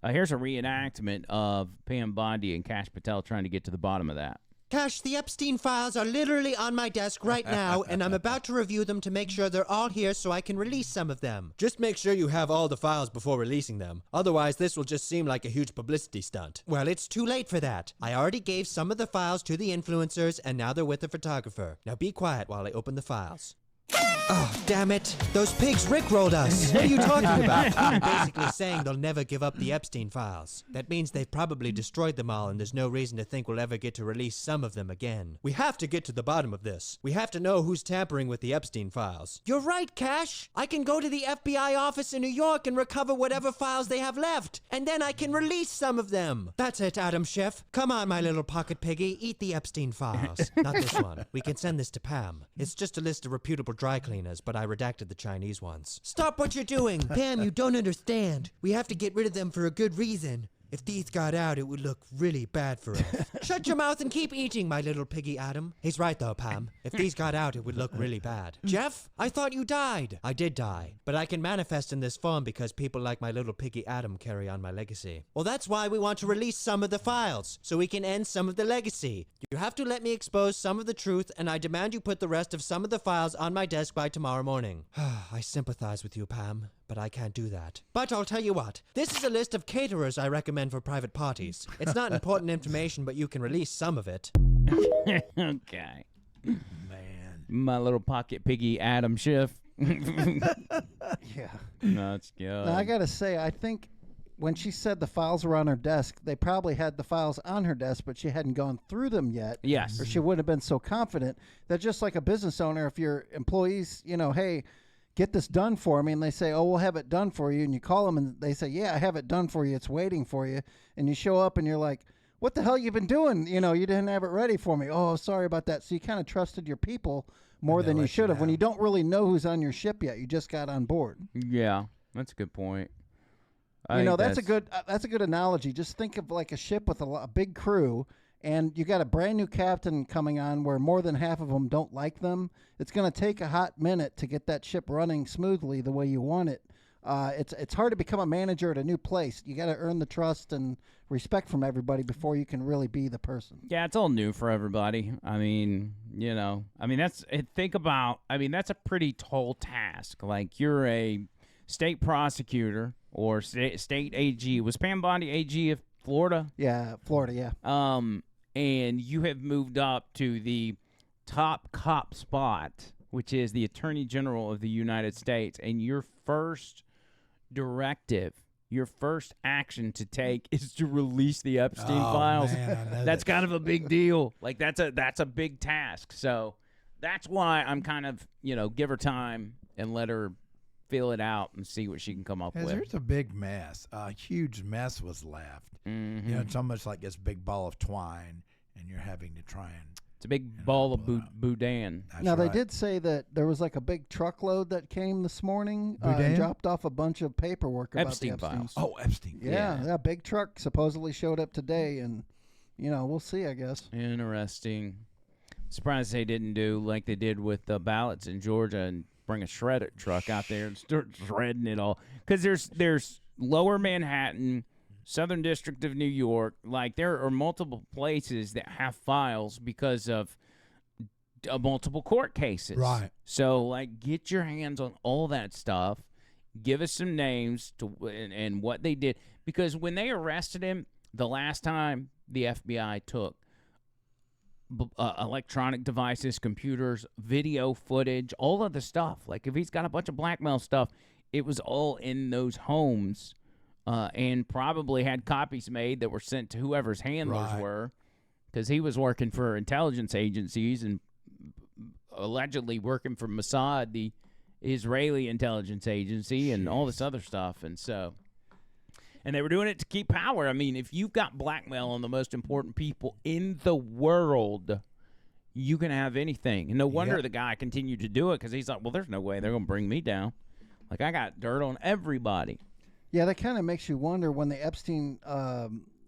Here's a reenactment of Pam Bondi and Kash Patel trying to get to the bottom of that. Kash, the Epstein files are literally on my desk right now, and I'm about to review them to make sure they're all here so I can release some of them. Just make sure you have all the files before releasing them. Otherwise, this will just seem like a huge publicity stunt. Well, it's too late for that. I already gave some of the files to the influencers, and now they're with the photographer. Now be quiet while I open the files. Oh, damn it. Those pigs rickrolled us. What are you talking about? I'm basically saying they'll never give up the Epstein files. That means they've probably destroyed them all, and there's no reason to think we'll ever get to release some of them again. We have to get to the bottom of this. We have to know who's tampering with the Epstein files. You're right, Cash. I can go to the FBI office in New York and recover whatever files they have left, and then I can release some of them. That's it, Adam Schiff. Come on, my little pocket piggy. Eat the Epstein files. Not this one. We can send this to Pam. It's just a list of reputable dry cleaners, but I redacted the Chinese ones. Stop what you're doing! Pam, you don't understand. We have to get rid of them for a good reason. If these got out, it would look really bad for us. Shut your mouth and keep eating, my little piggy Adam. He's right, though, Pam. If these got out, it would look really bad. Jeff, I thought you died. I did die, but I can manifest in this form because people like my little piggy Adam carry on my legacy. Well, that's why we want to release some of the files, so we can end some of the legacy. You have to let me expose some of the truth, and I demand you put the rest of some of the files on my desk by tomorrow morning. I sympathize with you, Pam, but I can't do that. But I'll tell you what, this is a list of caterers I recommend for private parties. It's not important information, but you can release some of it. Okay. Man. My little pocket piggy Adam Schiff. Yeah. No, it's good. Now, I got to say, I think when she said the files were on her desk, they probably had the files on her desk, but she hadn't gone through them yet. Yes. Or she wouldn't have been so confident that just like a business owner, if your employees, hey, get this done for me, and they say, oh, we'll have it done for you, and you call them and they say, yeah, I have it done for you, it's waiting for you, and you show up and you're like, what the hell you been doing? You didn't have it ready for me. Oh, sorry about that. So you kind of trusted your people more than you should have when you don't really know who's on your ship yet. You just got on board. Yeah, that's a good point. That's a good analogy. Just think of like a ship with a big crew, and you got a brand new captain coming on where more than half of them don't like them. It's going to take a hot minute to get that ship running smoothly the way you want it. It's hard to become a manager at a new place. You got to earn the trust and respect from everybody before you can really be the person. Yeah, it's all new for everybody. That's a pretty tall task. Like, you're a state prosecutor or state AG. Was Pam Bondi AG of Florida? Yeah, Florida, yeah. And you have moved up to the top cop spot, which is the Attorney General of the United States, and your first directive, your first action to take is to release the Epstein files. Man, that's kind of a big deal. Like, that's a big task. So that's why I'm kind of, give her time and let her fill it out and see what she can come up with. There's a big mess. A huge mess was left. Mm-hmm. It's almost like this big ball of twine, and you're having to try and... It's a big ball of boudin. Now, they did say that there was like a big truckload that came this morning and Boudin? dropped off a bunch of paperwork about Epstein the Epstein files. Oh, Epstein. Yeah, big truck supposedly showed up today, and, we'll see, I guess. Interesting. Surprised they didn't do like they did with the ballots in Georgia and bring a shredder truck out there and start shredding it all. Because there's Lower Manhattan, Southern District of New York. Like, there are multiple places that have files because of multiple court cases. Right. So, like, get your hands on all that stuff. Give us some names and what they did. Because when they arrested him the last time, the FBI took electronic devices, computers, video footage, all of the stuff. Like, if he's got a bunch of blackmail stuff, it was all in those homes, and probably had copies made that were sent to whoever's handlers were, because he was working for intelligence agencies and allegedly working for Mossad, the Israeli intelligence agency, and all this other stuff. And they were doing it to keep power. I mean, if you've got blackmail on the most important people in the world, you can have anything. And no wonder the guy continued to do it, because he's like, well, there's no way they're going to bring me down. Like, I got dirt on everybody. Yeah, that kind of makes you wonder when the Epstein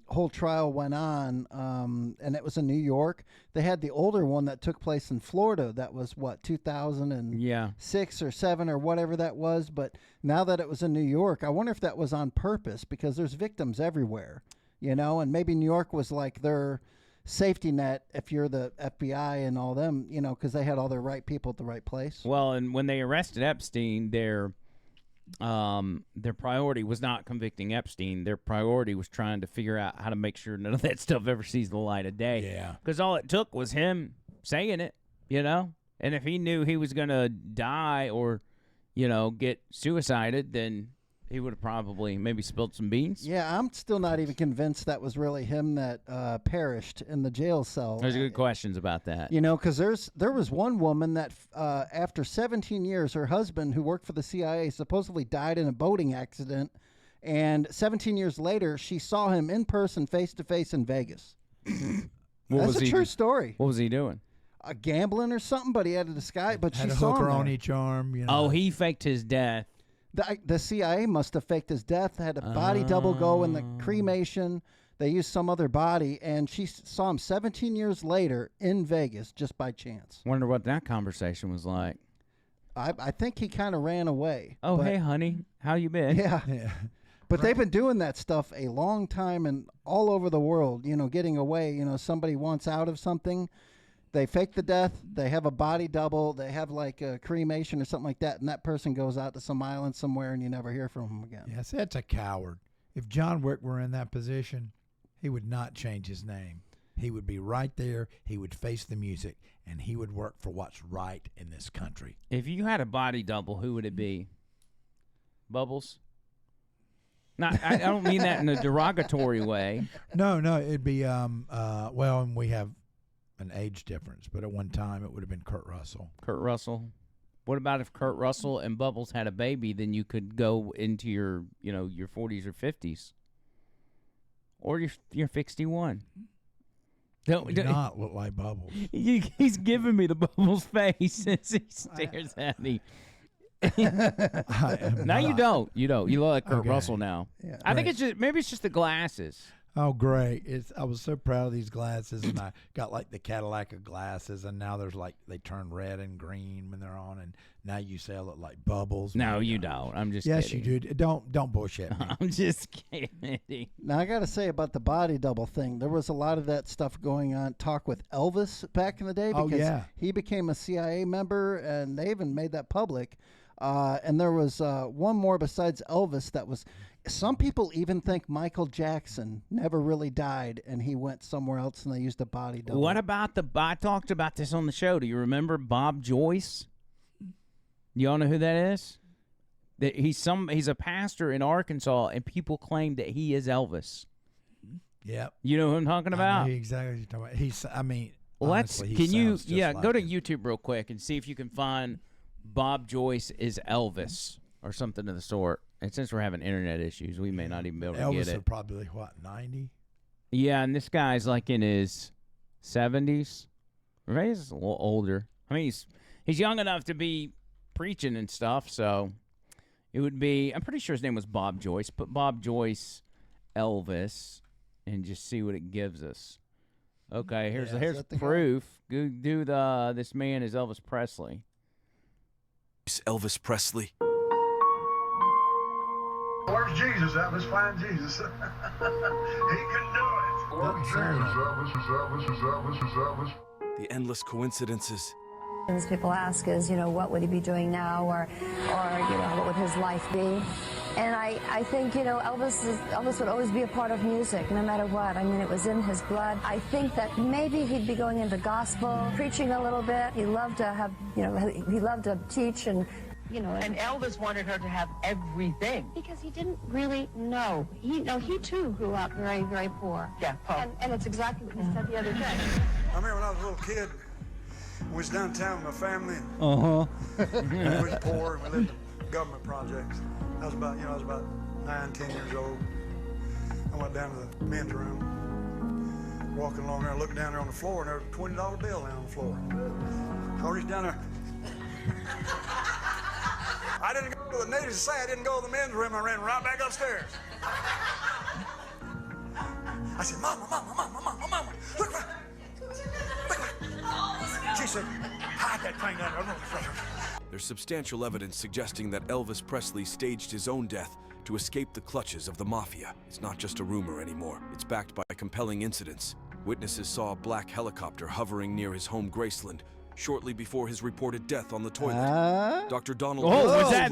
whole trial went on, and it was in New York. They had the older one that took place in Florida. That was, 2006 or 7 or whatever that was. But now that it was in New York, I wonder if that was on purpose, because there's victims everywhere, and maybe New York was like their safety net if you're the FBI and all them, because they had all the right people at the right place. Well, and when they arrested Epstein, their priority was not convicting Epstein. Their priority was trying to figure out how to make sure none of that stuff ever sees the light of day. Yeah. Because all it took was him saying it, And if he knew he was going to die or, get suicided, then he would have probably maybe spilled some beans. Yeah, I'm still not even convinced that was really him that perished in the jail cell. There's good questions about that. Because there was one woman that after 17 years, her husband, who worked for the CIA, supposedly died in a boating accident. And 17 years later, she saw him in person, face-to-face in Vegas. That's a true story. What was he doing? Gambling or something, but he had a disguise. But Had she a saw hooker him on there. each arm. Oh, he faked his death. The CIA must have faked his death, had a body double go in the cremation. They used some other body, and she saw him 17 years later in Vegas just by chance. Wonder what that conversation was like. I think he kind of ran away. Oh, but- hey, honey. How you been? Yeah. But they've been doing that stuff a long time and all over the world, getting away. Somebody wants out of something. They fake the death. They have a body double. They have like a cremation or something like that. And that person goes out to some island somewhere and you never hear from him again. Yes, that's a coward. If John Wick were in that position, he would not change his name. He would be right there. He would face the music, and he would work for what's right in this country. If you had a body double, who would it be? Bubbles? No, I don't mean that in a derogatory way. No, it'd be well, and we have an age difference, but at one time it would have been Kurt Russell. Kurt Russell. What about if Kurt Russell and Bubbles had a baby? Then you could go into your 40s or 50s, or you're 61. Do not look like Bubbles. He's giving me the Bubbles face as he stares at me. No, you don't. You don't. You look like Kurt Russell now. Yeah, I think maybe it's just the glasses. Oh, great. I was so proud of these glasses, and I got like the Cadillac of glasses, and now there's like they turn red and green when they're on, and now you say I look like Bubbles. No, you don't. I'm just yes, kidding. you do. Don't bullshit me. I'm just kidding. Now, I got to say about the body double thing, there was a lot of that stuff going on, talk with Elvis back in the day, because he became a CIA member, and they even made that public. And there was one more besides Elvis that was, some people even think Michael Jackson never really died and he went somewhere else and they used a body double. What about I talked about this on the show. Do you remember Bob Joyce? You all know who that is? He's a pastor in Arkansas, and people claim that he is Elvis. Yep. You know who I'm talking about? I know exactly what you're talking about. Well, honestly, go to him. YouTube real quick and see if you can find Bob Joyce is Elvis or something of the sort. And since we're having internet issues, we may not even be able to Elvis get it. is probably 90? Yeah, and this guy's like in his 70s. Or maybe he's a little older. I mean, he's young enough to be preaching and stuff, so it would be, I'm pretty sure his name was Bob Joyce. Put Bob Joyce Elvis and just see what it gives us. Okay, here's proof. Do this man is Elvis Presley. Elvis Presley. Where's Jesus? Elvis, find Jesus. He can do it. Where's Jesus? Elvis. The endless coincidences. People ask is, what would he be doing now, or what would his life be? And I think, Elvis would always be a part of music, no matter what. I mean, it was in his blood. I think that maybe he'd be going into gospel, preaching a little bit. He loved to have, he loved to teach and, And Elvis wanted her to have everything. because he didn't really know. He too grew up very, very poor. Yeah, Paul. And it's exactly what he said the other day. I remember when I was a little kid, we was downtown with my family. And we was poor, and we lived in government projects. I was about 9, 10 years old. I went down to the men's room, walking along there, I looked down there on the floor, and there was a $20 bill down on the floor. So I reached down there. I didn't go to the needless to say, I didn't go to the men's room. I ran right back upstairs. I said, Mama, look right. She said, hide that thing down there. There's substantial evidence suggesting that Elvis Presley staged his own death to escape the clutches of the mafia. It's not just a rumor anymore. It's backed by compelling incidents. Witnesses saw a black helicopter hovering near his home Graceland shortly before his reported death on the toilet. Dr. Donald... was that?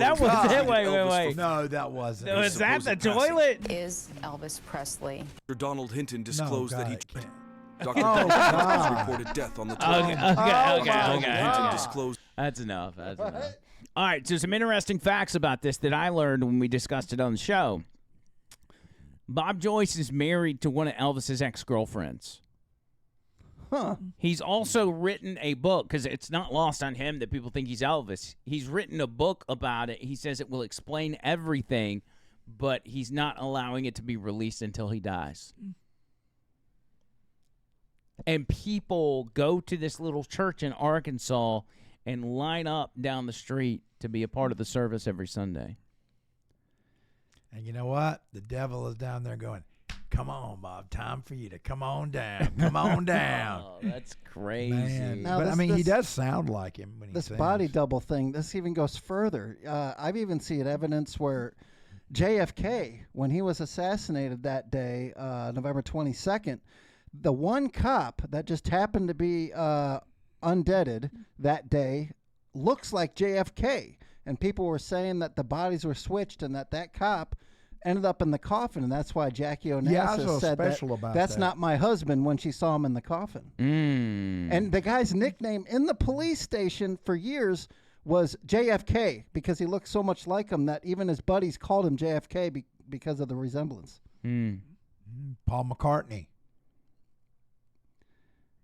Wait. No, that wasn't. Was that the toilet? Is Elvis Presley. Dr. Donald Hinton disclosed that he... Dr. Elvis reported death on the 12th. Okay. That's enough. That's enough. All right, so some interesting facts about this that I learned when we discussed it on the show. Bob Joyce is married to one of Elvis's ex-girlfriends. Huh. He's also written a book, because it's not lost on him that people think he's Elvis. He's written a book about it. He says it will explain everything, but he's not allowing it to be released until he dies. And people go to this little church in Arkansas and line up down the street to be a part of the service every Sunday. And you know what? The devil is down there going, come on, Bob, time for you to come on down. Come on down. Oh, that's crazy. Man. Now, But, this- he does sound like him when he This sings. body double thing, this even goes further. I've even seen evidence where JFK, when he was assassinated that day, November 22nd, the one cop that just happened to be undeaded that day looks like JFK. And people were saying that the bodies were switched and that cop ended up in the coffin. And that's why Jackie Onassis said that's not my husband when she saw him in the coffin. And the guy's nickname in the police station for years was JFK because he looked so much like him that even his buddies called him JFK because of the resemblance. Paul McCartney.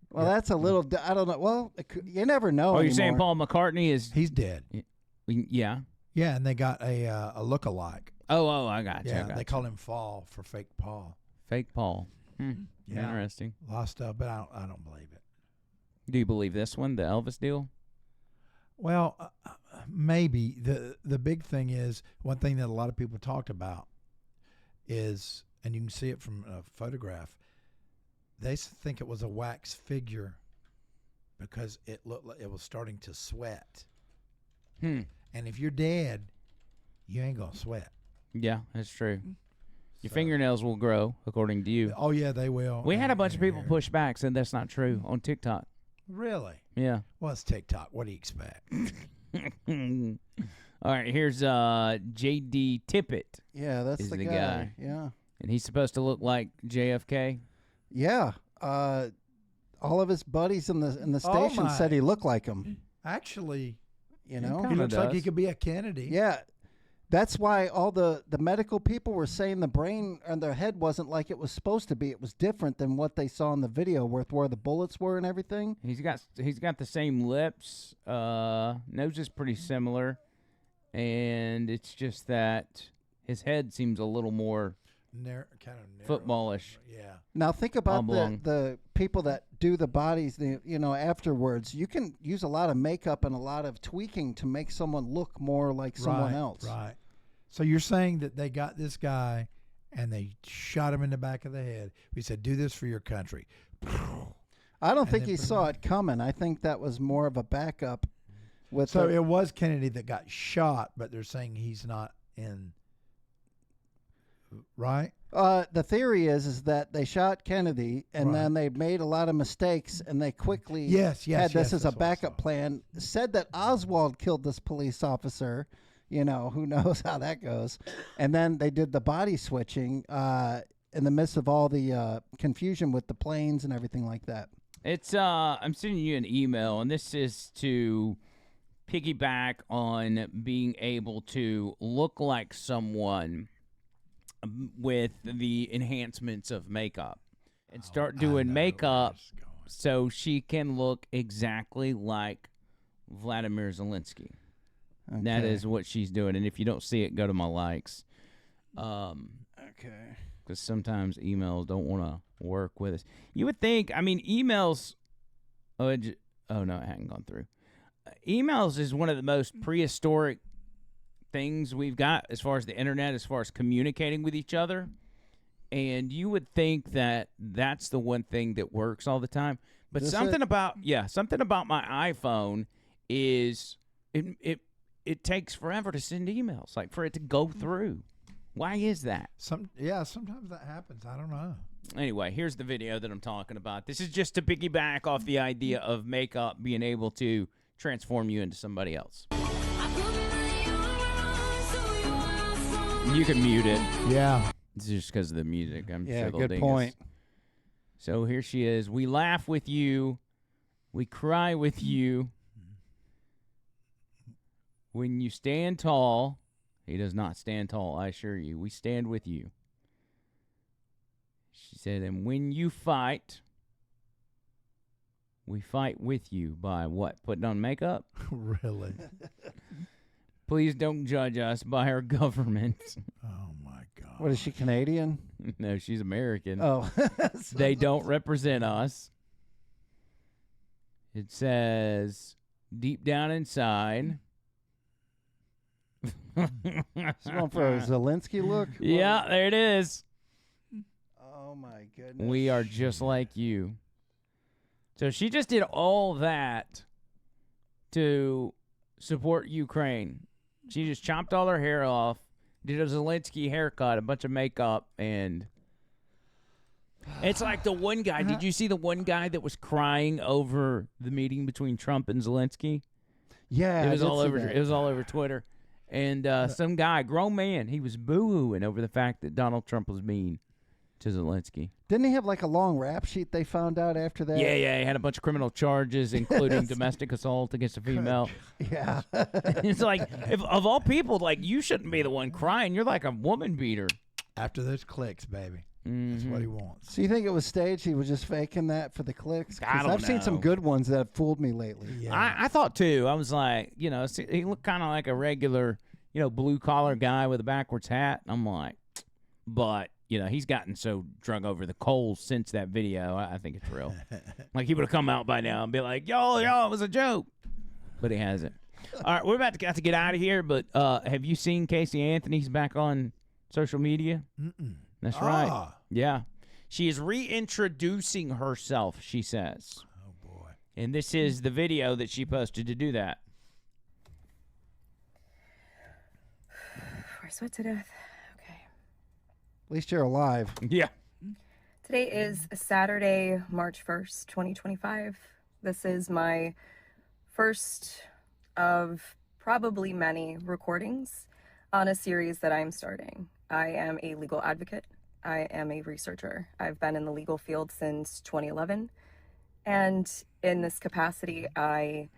Well, that's a little, I don't know. Well, you never know. You're saying Paul McCartney is... He's dead. Yeah. Yeah, and they got a look-alike. Oh, I got you. Yeah, they call him Fall for Fake Paul. Fake Paul. Yeah. Interesting. A lot of stuff, but I don't believe it. Do you believe this one, the Elvis deal? Well, maybe. The big thing is, one thing that a lot of people talked about is, and you can see it from a photograph, they think it was a wax figure because it looked like it was starting to sweat. And if you're dead, you ain't going to sweat. Yeah, that's true. Your fingernails will grow, according to you. Oh, yeah, they will. We had a bunch of people push back, said that's not true on TikTok. Really? Yeah. Well, it's TikTok. What do you expect? All right, here's J.D. Tippett. Yeah, that's the guy. Yeah. And he's supposed to look like JFK? Yeah. All of his buddies in the station said he looked like him. Actually, you know, he looks like he could be a Kennedy. Yeah. That's why all the medical people were saying the brain and their head wasn't like it was supposed to be. It was different than what they saw in the video where the bullets were and everything. He's got the same lips. Nose is pretty similar. And it's just that his head seems a little more kind of narrow, footballish. Yeah. Now think about the people that do the bodies, afterwards. You can use a lot of makeup and a lot of tweaking to make someone look more like someone else. Right. So you're saying that they got this guy and they shot him in the back of the head. We said, do this for your country. I don't think he saw it coming. I think that was more of a backup. So it was Kennedy that got shot, but they're saying he's not in. Right? The theory is that they shot Kennedy and then they made a lot of mistakes and they quickly had this as a backup plan. Said that Oswald killed this police officer. You know, who knows how that goes. And then they did the body switching in the midst of all the confusion with the planes and everything like that. It's I'm sending you an email, and this is to piggyback on being able to look like someone with the enhancements of makeup and start doing makeup so she can look exactly like Vladimir Zelensky. Okay. That is what she's doing. And if you don't see it, go to my likes. Okay. Because sometimes emails don't want to work with us. You would think, emails... no, it hadn't gone through. Emails is one of the most prehistoric things we've got as far as the internet, as far as communicating with each other. And you would think that that's the one thing that works all the time. But something about my iPhone is it takes forever to send emails, like for it to go through. Why is that? Sometimes that happens. I don't know. Anyway, here's the video that I'm talking about. This is just to piggyback off the idea of makeup being able to transform you into somebody else. You can mute it. Yeah. It's just because of the music. I'm sure they'll good dig point. us. So here she is. We laugh with you. We cry with you. When you stand tall, he does not stand tall, I assure you. We stand with you. She said, and when you fight, we fight with you by what? Putting on makeup? Really? Please don't judge us by our government. Oh, my God. What is she, Canadian? No, she's American. Oh. They don't represent us. It says, deep down inside. She's going for a Zelensky look? Yeah, there it is. Oh, my goodness. We are just like you. So she just did all that to support Ukraine. She just chopped all her hair off, did a Zelensky haircut, a bunch of makeup, and it's like the one guy. Did you see the one guy that was crying over the meeting between Trump and Zelensky? Yeah, it was all over. that. It was all over Twitter, and some guy, grown man, he was boo-hooing over the fact that Donald Trump was mean to Zelensky. Didn't he have like a long rap sheet they found out after that? Yeah, he had a bunch of criminal charges, including domestic assault against a female. Yeah. It's like, if of all people, like, you shouldn't be the one crying. You're like a woman beater. After those clicks, baby. That's what he wants. So you think it was staged? He was just faking that for the clicks? 'Cause I don't I've seen some know. good ones that have fooled me lately. Yeah. I thought, too. I was like, he looked kind of like a regular, blue-collar guy with a backwards hat. I'm like, but... he's gotten so drunk over the coals since that video. I think it's real. Like, he would have come out by now and be like, yo, it was a joke. But he hasn't. All right, we're about to have to get out of here, but have you seen Casey Anthony's back on social media? Mm-mm. That's right. Yeah. She is reintroducing herself, she says. Oh, boy. And this is the video that she posted to do that. I sweat to death. At least you're alive. Yeah. Today is Saturday, March 1st, 2025. This is my first of probably many recordings on a series that I'm starting. I am a legal advocate. I am a researcher. I've been in the legal field since 2011. And in this capacity, I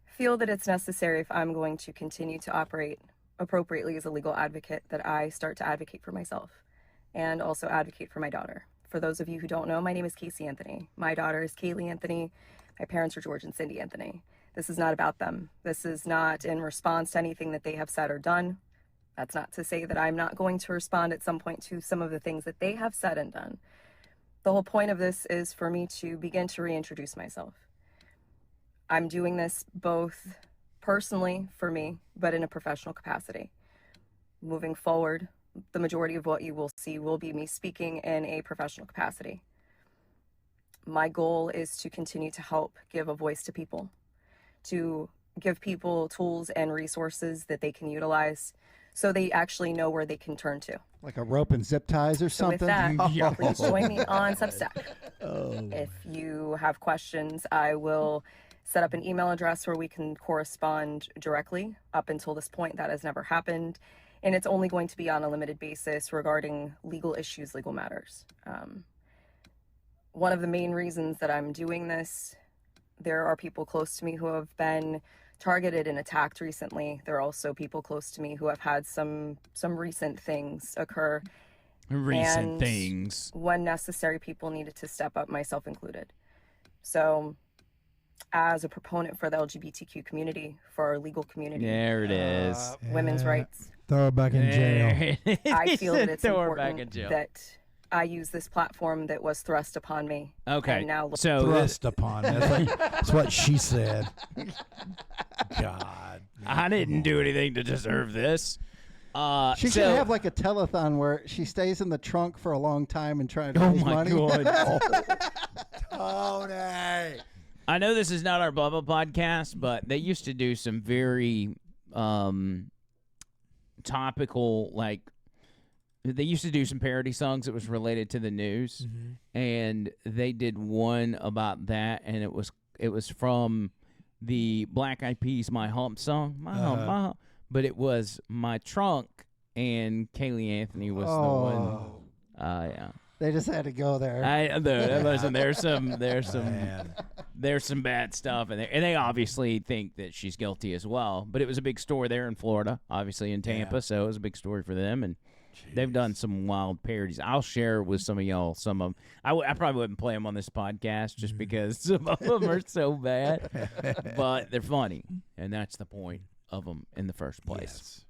feel that it's necessary, if I'm going to continue to operate appropriately as a legal advocate, that I start to advocate for myself and also advocate for my daughter. For those of you who don't know, my name is Casey Anthony. My daughter is Kaylee Anthony. My parents are George and Cindy Anthony. This is not about them. This is not in response to anything that they have said or done. That's not to say that I'm not going to respond at some point to some of the things that they have said and done. The whole point of this is for me to begin to reintroduce myself. I'm doing this both personally for me, but in a professional capacity. Moving forward, the majority of what you will see will be me speaking in a professional capacity. My goal is to continue to help give a voice to people, to give people tools and resources that they can utilize so they actually know where they can turn to. Like a rope and zip ties or So with something? that, please join me on Substack. Oh. If you have questions, I will set up an email address where we can correspond directly. Up until this point, that has never happened. And it's only going to be on a limited basis regarding legal issues, legal matters. One of the main reasons that I'm doing this, there are people close to me who have been targeted and attacked recently. There are also people close to me who have had some recent things occur. Recent things. When necessary, people needed to step up, myself included. So as a proponent for the LGBTQ community, for our legal community. There it is. Women's rights. Throw her back in jail. I feel that it's Throw her back in important jail. that I use this platform that was thrust upon me. Okay, And now so Thrust upon. That's what she said. God. I didn't do anything to deserve this. She should have like a telethon where she stays in the trunk for a long time and try to raise money. God. Tony. I know this is not our Bubba podcast, but they used to do some very topical, like, they used to do some parody songs that was related to the news, and they did one about that, and it was from the Black Eyed Peas "My Hump" song, my hump, but it was "My Trunk," and Kaylee Anthony was the one. Yeah. They just had to go there. Listen, there's some bad stuff in there, and they obviously think that she's guilty as well. But it was a big story there in Florida, obviously in Tampa, so it was a big story for them, and they've done some wild parodies. I'll share with some of y'all some of them. I probably wouldn't play them on this podcast just because some of them are so bad, but they're funny, and that's the point of them in the first place. Yes.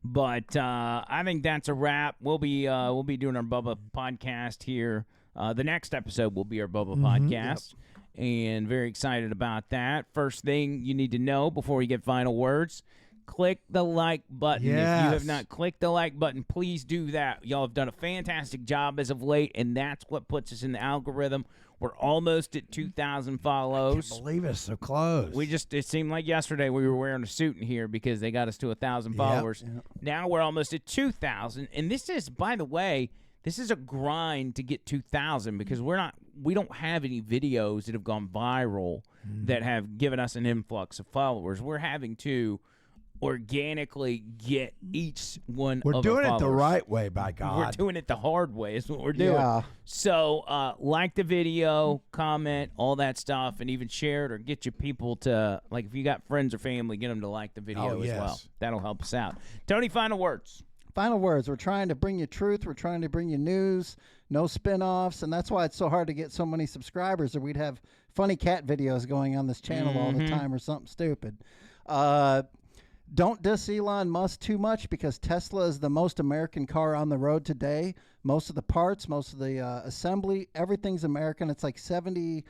But I think that's a wrap. We'll be doing our Bubba podcast here. The next episode will be our Bubba podcast, and very excited about that. First thing you need to know before you get final words, click the like button. Yes. If you have not clicked the like button, please do that. Y'all have done a fantastic job as of late, and that's what puts us in the algorithm. We're almost at 2,000 follows. I can't believe it's so close. It seemed like yesterday we were wearing a suit in here because they got us to 1,000 followers. Yep. Now we're almost at 2,000, and this is, by the way, this is a grind to get 2,000 because we don't have any videos that have gone viral that have given us an influx of followers. We're having to organically get each one We're of doing our it the followers. right way, by God. We're doing it the hard way is what we're doing. Yeah. So like the video, comment, all that stuff, and even share it or get your people to, like if you got friends or family, get them to like the video as well. That'll help us out. Tony, final words. Final words. We're trying to bring you truth. We're trying to bring you news, no spin-offs, and that's why it's so hard to get so many subscribers, or we'd have funny cat videos going on this channel all the time or something stupid. Don't diss Elon Musk too much because Tesla is the most American car on the road today. Most of the parts, most of the assembly, everything's American. It's like 78%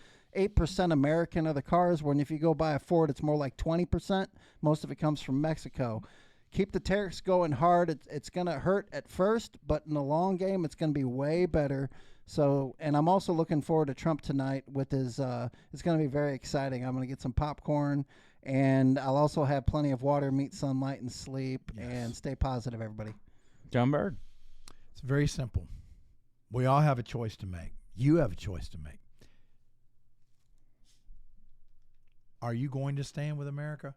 American of the cars, when if you go buy a Ford, it's more like 20%. Most of it comes from Mexico. Keep the tariffs going hard. It's going to hurt at first, but in the long game, it's going to be way better. So, and I'm also looking forward to Trump tonight with his, it's going to be very exciting. I'm going to get some popcorn. And I'll also have plenty of water, meat, sunlight, and sleep. And stay positive, everybody. John Bird. It's very simple. We all have a choice to make. You have a choice to make. Are you going to stand with America?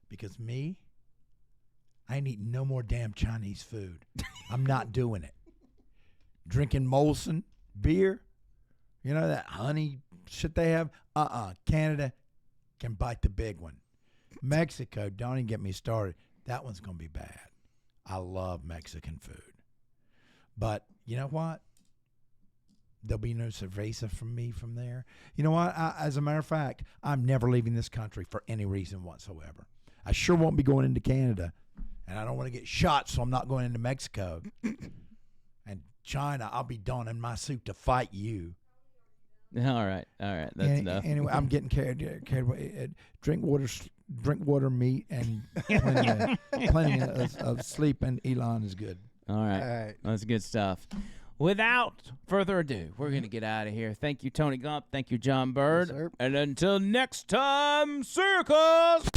Because me, I ain't eating no more damn Chinese food. I'm not doing it. Drinking Molson beer, you know, that honey shit they have. Canada can bite the big one. Mexico, don't even get me started. That one's going to be bad. I love Mexican food. But you know what? There'll be no cerveza from me from there. You know what? As a matter of fact, I'm never leaving this country for any reason whatsoever. I sure won't be going into Canada. And I don't want to get shot, so I'm not going into Mexico. And China, I'll be donning my suit to fight you. All right. That's enough. Anyway, I'm getting carried away. Drink water, meat, and plenty of sleep, and Elon is good. All right. That's good stuff. Without further ado, we're going to get out of here. Thank you, Tony Gump. Thank you, John Bird. Yes, sir. And until next time, circles!